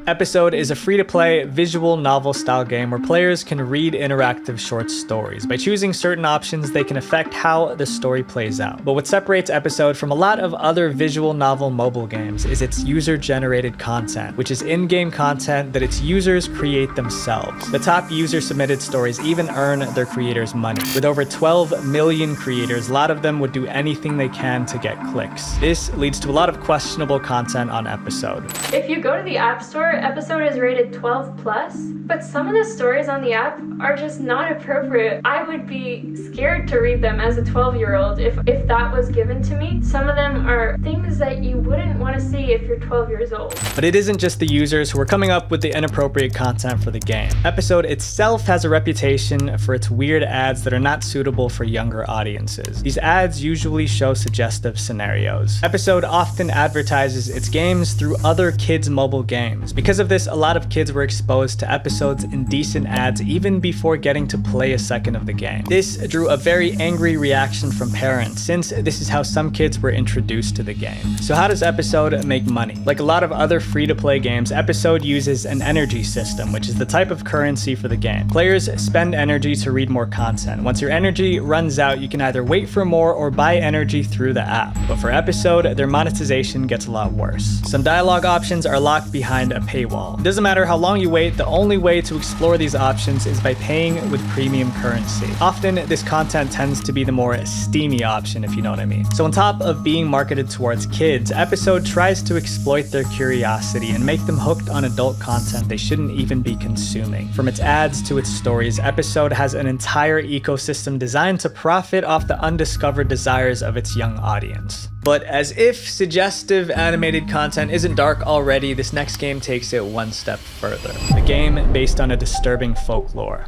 Episode is a free-to-play visual novel-style game where players can read interactive short stories. By choosing certain options, they can affect how the story plays out. But what separates Episode from a lot of other visual novel mobile games is its user-generated content, which is in-game content that its users create themselves. The top user-submitted stories even earn their creators money. With over 12 million creators, a lot of them would do anything they can to get clicks. This leads to a lot of questionable content on Episode. If you go to the App Store, Episode is rated 12+, but some of the stories on the app are just not appropriate. I would be scared to read them as a 12-year-old if that was given to me. Some of them are things that you wouldn't want to see if you're 12 years old. But it isn't just the users who are coming up with the inappropriate content for the game. Episode itself has a reputation for its weird ads that are not suitable for younger audiences. These ads usually show suggestive scenarios. Episode often advertises its games through other kids' mobile games. Because of this, a lot of kids were exposed to Episode's indecent ads even before getting to play a second of the game. This drew a very angry reaction from parents, since this is how some kids were introduced to the game. So how does Episode make money? Like a lot of other free-to-play games, Episode uses an energy system, which is the type of currency for the game. Players spend energy to read more content. Once your energy runs out, you can either wait for more or buy energy through the app. But for Episode, their monetization gets a lot worse. Some dialogue options are locked behind a paywall. It doesn't matter how long you wait, the only way to explore these options is by paying with premium currency. Often, this content tends to be the more steamy option, if you know what I mean. So on top of being marketed towards kids, Episode tries to exploit their curiosity and make them hooked on adult content they shouldn't even be consuming. From its ads to its stories, Episode has an entire ecosystem designed to profit off the undiscovered desires of its young audience. But as if suggestive animated content isn't dark already, this next game takes it one step further. A game based on a disturbing folklore.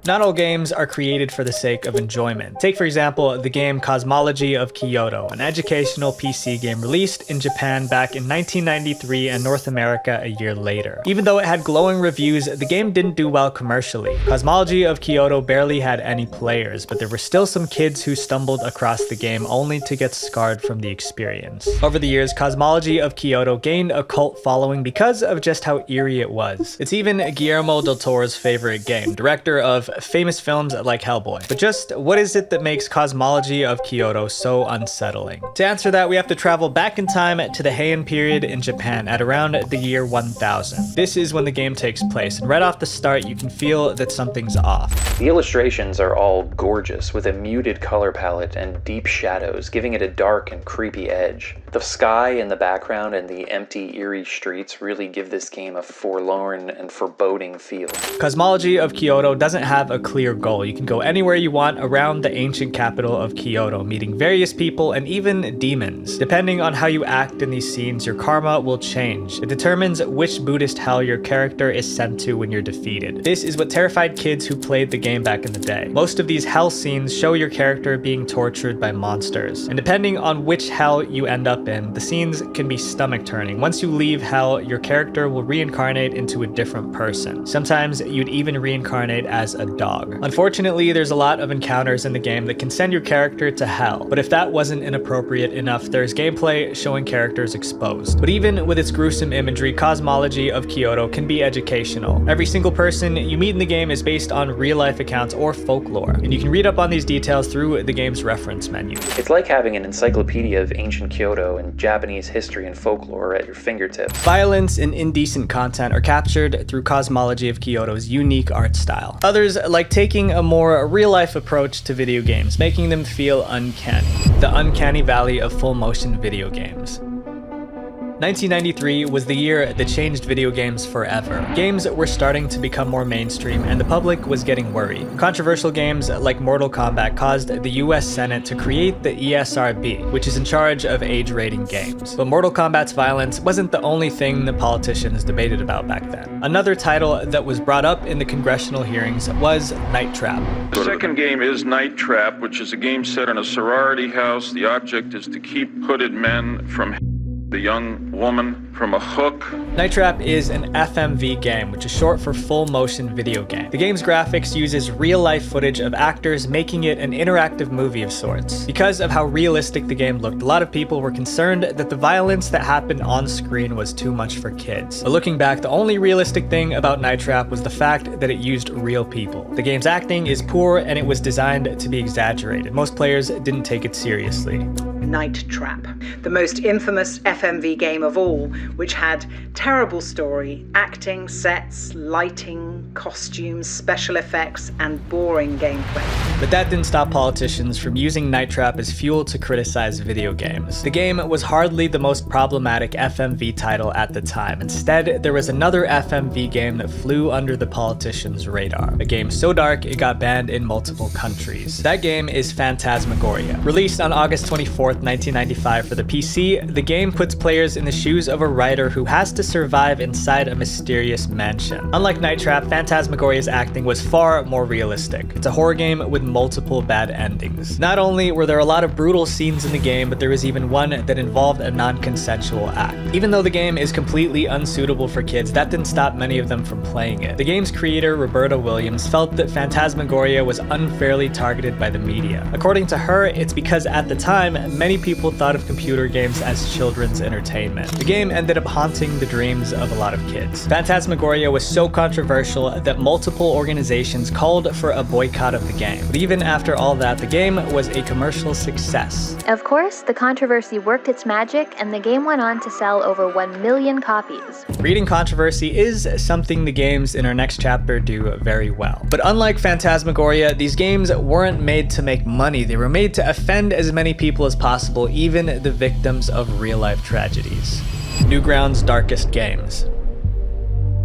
Not all games are created for the sake of enjoyment. Take for example the game Cosmology of Kyoto, an educational PC game released in Japan back in 1993 and North America a year later. Even though it had glowing reviews, the game didn't do well commercially. Cosmology of Kyoto barely had any players, but there were still some kids who stumbled across the game only to get scarred from the experience. Over the years, Cosmology of Kyoto gained a cult following because of just how eerie it was. It's even Guillermo del Toro's favorite game, director of famous films like Hellboy. But just what is it that makes Cosmology of Kyoto so unsettling? To answer that, we have to travel back in time to the Heian period in Japan at around the year 1000. This is when the game takes place, and right off the start you can feel that something's off. The illustrations are all gorgeous, with a muted color palette and deep shadows, giving it a dark and creepy edge. The sky in the background and the empty, eerie streets really give this game a forlorn and foreboding feel. Cosmology of Kyoto doesn't have a clear goal. You can go anywhere you want around the ancient capital of Kyoto, meeting various people and even demons. Depending on how you act in these scenes, your karma will change. It determines which Buddhist hell your character is sent to when you're defeated. This is what terrified kids who played the game back in the day. Most of these hell scenes show your character being tortured by monsters. And depending on which hell you end up in, the scenes can be stomach-turning. Once you leave hell, your character will reincarnate into a different person. Sometimes you'd even reincarnate as a dog. Unfortunately, there's a lot of encounters in the game that can send your character to hell, but if that wasn't inappropriate enough, there's gameplay showing characters exposed. But even with its gruesome imagery, Cosmology of Kyoto can be educational. Every single person you meet in the game is based on real-life accounts or folklore, and you can read up on these details through the game's reference menu. It's like having an encyclopedia of ancient Kyoto and Japanese history and folklore at your fingertips. Violence and indecent content are captured through Cosmology of Kyoto's unique art style. Others like taking a more real-life approach to video games, making them feel uncanny. The uncanny valley of full-motion video games. 1993 was the year that changed video games forever. Games were starting to become more mainstream, and the public was getting worried. Controversial games like Mortal Kombat caused the US Senate to create the ESRB, which is in charge of age-rating games. But Mortal Kombat's violence wasn't the only thing the politicians debated about back then. Another title that was brought up in the congressional hearings was Night Trap. The second game is Night Trap, which is a game set in a sorority house. The object is to keep hooded men from the young woman from a hook. Night Trap is an FMV game, which is short for full motion video game. The game's graphics uses real-life footage of actors, making it an interactive movie of sorts. Because of how realistic the game looked, a lot of people were concerned that the violence that happened on screen was too much for kids. But looking back, the only realistic thing about Night Trap was the fact that it used real people. The game's acting is poor and it was designed to be exaggerated. Most players didn't take it seriously. Night Trap, the most infamous FMV game of all, which had terrible story, acting, sets, lighting, costumes, special effects, and boring gameplay. But that didn't stop politicians from using Night Trap as fuel to criticize video games. The game was hardly the most problematic FMV title at the time. Instead, there was another FMV game that flew under the politicians' radar. A game so dark it got banned in multiple countries. That game is Phantasmagoria. Released on August 24th, 1995 for the PC, the game puts players in the shoes of a writer who has to survive inside a mysterious mansion. Unlike Night Trap, Phantasmagoria's acting was far more realistic. It's a horror game with multiple bad endings. Not only were there a lot of brutal scenes in the game, but there was even one that involved a non-consensual act. Even though the game is completely unsuitable for kids, that didn't stop many of them from playing it. The game's creator, Roberta Williams, felt that Phantasmagoria was unfairly targeted by the media. According to her, it's because at the time, many people thought of computer games as children's entertainment. The game ended up haunting the dreams of a lot of kids. Phantasmagoria was so controversial that multiple organizations called for a boycott of the game. But even after all that, the game was a commercial success. Of course, the controversy worked its magic, and the game went on to sell over 1 million copies. Reading controversy is something the games in our next chapter do very well. But unlike Phantasmagoria, these games weren't made to make money. They were made to offend as many people as possible, even the victims of real-life tragedies. Newgrounds' darkest games.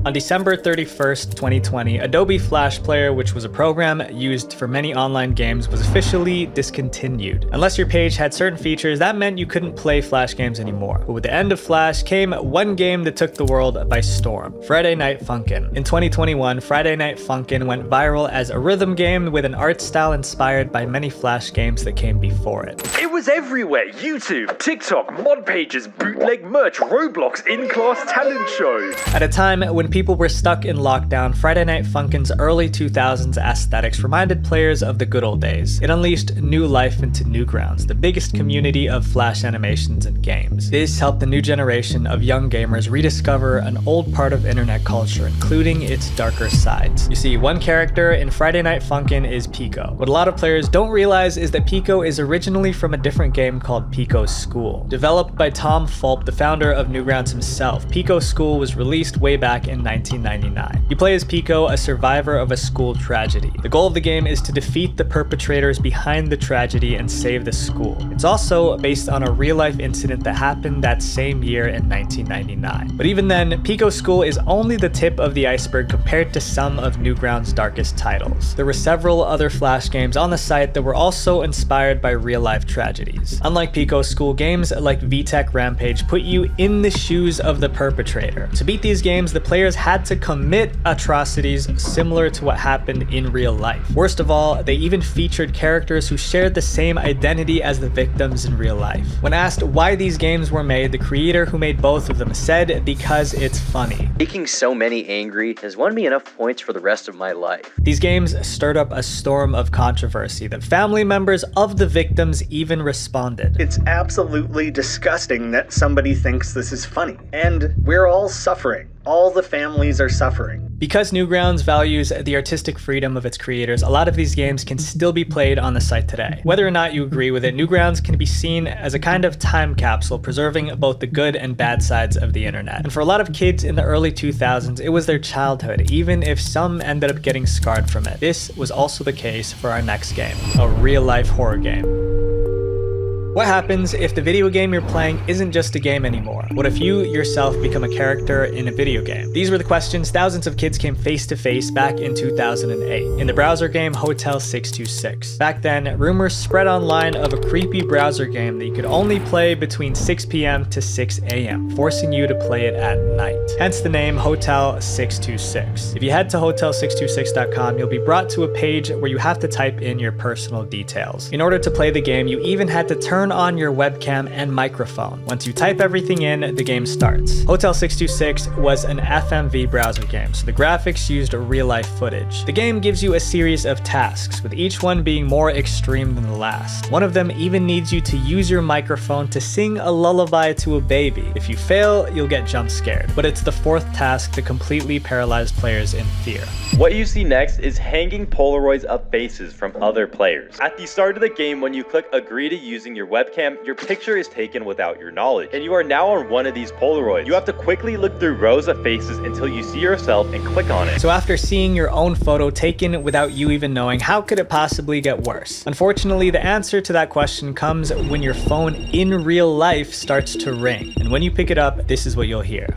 On December 31st, 2020, Adobe Flash Player, which was a program used for many online games, was officially discontinued. Unless your page had certain features, that meant you couldn't play Flash games anymore. But with the end of Flash came one game that took the world by storm: Friday Night Funkin'. In 2021, Friday Night Funkin' went viral as a rhythm game with an art style inspired by many Flash games that came before it. It was everywhere: YouTube, TikTok, mod pages, bootleg merch, Roblox, in-class talent shows. At a time when people were stuck in lockdown, Friday Night Funkin's early 2000s aesthetics reminded players of the good old days. It unleashed new life into Newgrounds, the biggest community of Flash animations and games. This helped the new generation of young gamers rediscover an old part of internet culture, including its darker sides. You see, one character in Friday Night Funkin' is Pico. What a lot of players don't realize is that Pico is originally from a different game called Pico's School. Developed by Tom Fulp, the founder of Newgrounds himself, Pico's School was released way back in 1999. You play as Pico, a survivor of a school tragedy. The goal of the game is to defeat the perpetrators behind the tragedy and save the school. It's also based on a real-life incident that happened that same year in 1999. But even then, Pico's School is only the tip of the iceberg compared to some of Newgrounds' darkest titles. There were several other Flash games on the site that were also inspired by real-life tragedies. Unlike Pico's School, games like VTech Rampage put you in the shoes of the perpetrator. To beat these games, the players had to commit atrocities similar to what happened in real life. Worst of all, they even featured characters who shared the same identity as the victims in real life. When asked why these games were made, the creator who made both of them said, "Because it's funny." Making so many angry has won me enough points for the rest of my life. These games stirred up a storm of controversy that family members of the victims even responded. It's absolutely disgusting that somebody thinks this is funny. And we're all suffering. All the families are suffering. Because Newgrounds values the artistic freedom of its creators, a lot of these games can still be played on the site today. Whether or not you agree with it, Newgrounds can be seen as a kind of time capsule, preserving both the good and bad sides of the internet. And for a lot of kids in the early 2000s, it was their childhood, even if some ended up getting scarred from it. This was also the case for our next game, a real-life horror game. What happens if the video game you're playing isn't just a game anymore? What if you yourself become a character in a video game? These were the questions thousands of kids came face to face back in 2008 in the browser game Hotel 626. Back then, rumors spread online of a creepy browser game that you could only play between 6 p.m. to 6 a.m., forcing you to play it at night. Hence the name Hotel 626. If you head to hotel626.com, you'll be brought to a page where you have to type in your personal details. In order to play the game, you even had to turn on your webcam and microphone. Once you type everything in, the game starts. Hotel 626 was an FMV browser game, so the graphics used real-life footage. The game gives you a series of tasks, with each one being more extreme than the last. One of them even needs you to use your microphone to sing a lullaby to a baby. If you fail, you'll get jump scared. But it's the fourth task that completely paralyzed players in fear. What you see next is hanging Polaroids of faces from other players. At the start of the game, when you click agree to using your webcam, your picture is taken without your knowledge, and you are now on one of these Polaroids. You have to quickly look through rows of faces until you see yourself and click on it. So after seeing your own photo taken without you even knowing, how could it possibly get worse? Unfortunately, the answer to that question comes when your phone in real life starts to ring. And when you pick it up, this is what you'll hear.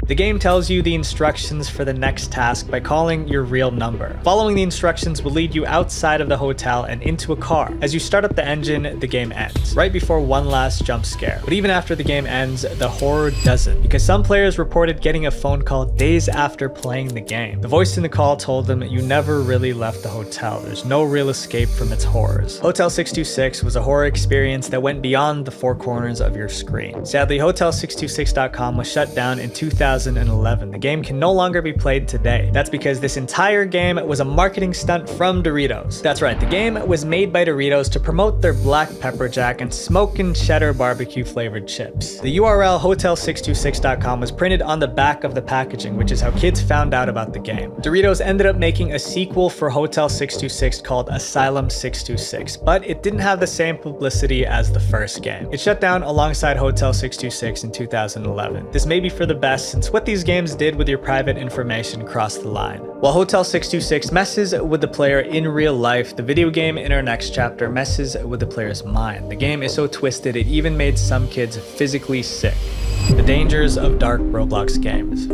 The game tells you the instructions for the next task by calling your real number. Following the instructions will lead you outside of the hotel and into a car. As you start up the engine, the game ends, right before one last jump scare. But even after the game ends, the horror doesn't, because some players reported getting a phone call days after playing the game. The voice in the call told them you never really left the hotel. There's no real escape from its horrors. Hotel 626 was a horror experience that went beyond the four corners of your screen. Sadly, Hotel626.com was shut down in 2011. The game can no longer be played today. That's because this entire game was a marketing stunt from Doritos. That's right, the game was made by Doritos to promote their black pepper jack and smokin' cheddar barbecue flavored chips. The URL hotel626.com was printed on the back of the packaging, which is how kids found out about the game. Doritos ended up making a sequel for Hotel 626 called Asylum 626, but it didn't have the same publicity as the first game. It shut down alongside Hotel 626 in 2011. This may be for the best, since It's what these games did with your private information crossed the line. While Hotel 626 messes with the player in real life, the video game in our next chapter messes with the player's mind. The game is so twisted it even made some kids physically sick. The dangers of dark Roblox games.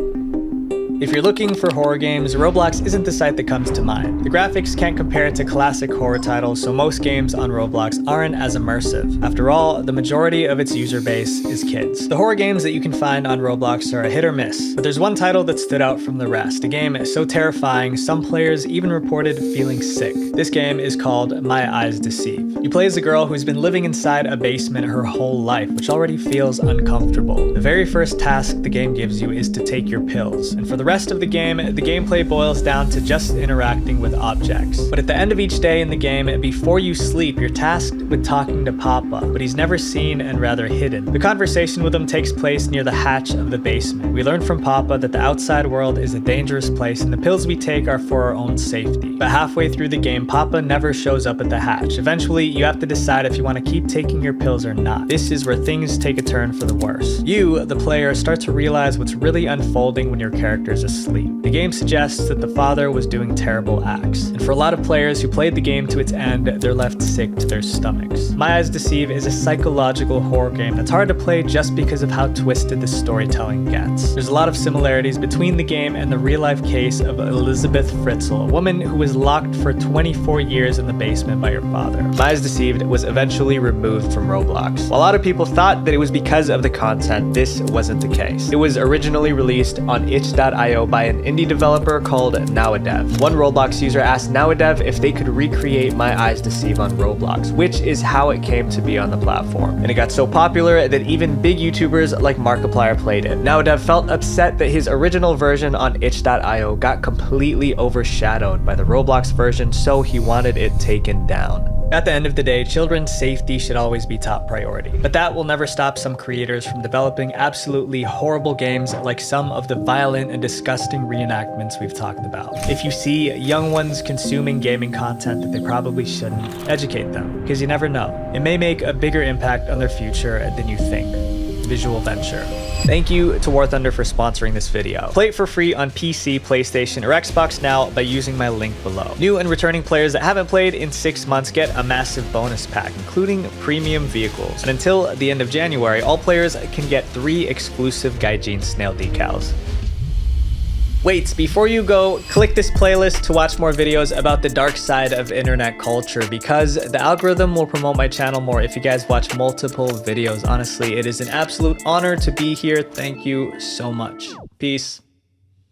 If you're looking for horror games, Roblox isn't the site that comes to mind. The graphics can't compare to classic horror titles, so most games on Roblox aren't as immersive. After all, the majority of its user base is kids. The horror games that you can find on Roblox are a hit or miss, but there's one title that stood out from the rest. A game so terrifying, some players even reported feeling sick. This game is called My Eyes Deceive. You play as a girl who's been living inside a basement her whole life, which already feels uncomfortable. The very first task the game gives you is to take your pills, and for the rest of the game, the gameplay boils down to just interacting with objects. But at the end of each day in the game, before you sleep, you're tasked with talking to Papa, but he's never seen and rather hidden. The conversation with him takes place near the hatch of the basement. We learn from Papa that the outside world is a dangerous place and the pills we take are for our own safety. But halfway through the game, Papa never shows up at the hatch. Eventually, you have to decide if you want to keep taking your pills or not. This is where things take a turn for the worse. You, the player, start to realize what's really unfolding when your character's asleep. The game suggests that the father was doing terrible acts, and for a lot of players who played the game to its end, they're left sick to their stomachs. My Eyes Deceive is a psychological horror game that's hard to play just because of how twisted the storytelling gets. There's a lot of similarities between the game and the real-life case of Elizabeth Fritzl, a woman who was locked for 24 years in the basement by her father. My Eyes Deceived was eventually removed from Roblox. While a lot of people thought that it was because of the content, this wasn't the case. It was originally released on itch.io by an indie developer called Nowadev. One Roblox user asked Nowadev if they could recreate My Eyes Deceive on Roblox, which is how it came to be on the platform. And it got so popular that even big YouTubers like Markiplier played it. Nowadev felt upset that his original version on itch.io got completely overshadowed by the Roblox version, so he wanted it taken down. At the end of the day, children's safety should always be top priority. But that will never stop some creators from developing absolutely horrible games like some of the violent and disgusting reenactments we've talked about. If you see young ones consuming gaming content that they probably shouldn't, educate them, because you never know. It may make a bigger impact on their future than you think. Visual Venture. Thank you to War Thunder for sponsoring this video. Play it for free on PC, PlayStation, or Xbox now by using my link below. New and returning players that haven't played in 6 months get a massive bonus pack, including premium vehicles. And until the end of January, all players can get 3 exclusive Gaijin snail decals. Wait, before you go, click this playlist to watch more videos about the dark side of internet culture, because the algorithm will promote my channel more if you guys watch multiple videos. Honestly, it is an absolute honor to be here. Thank you so much. Peace.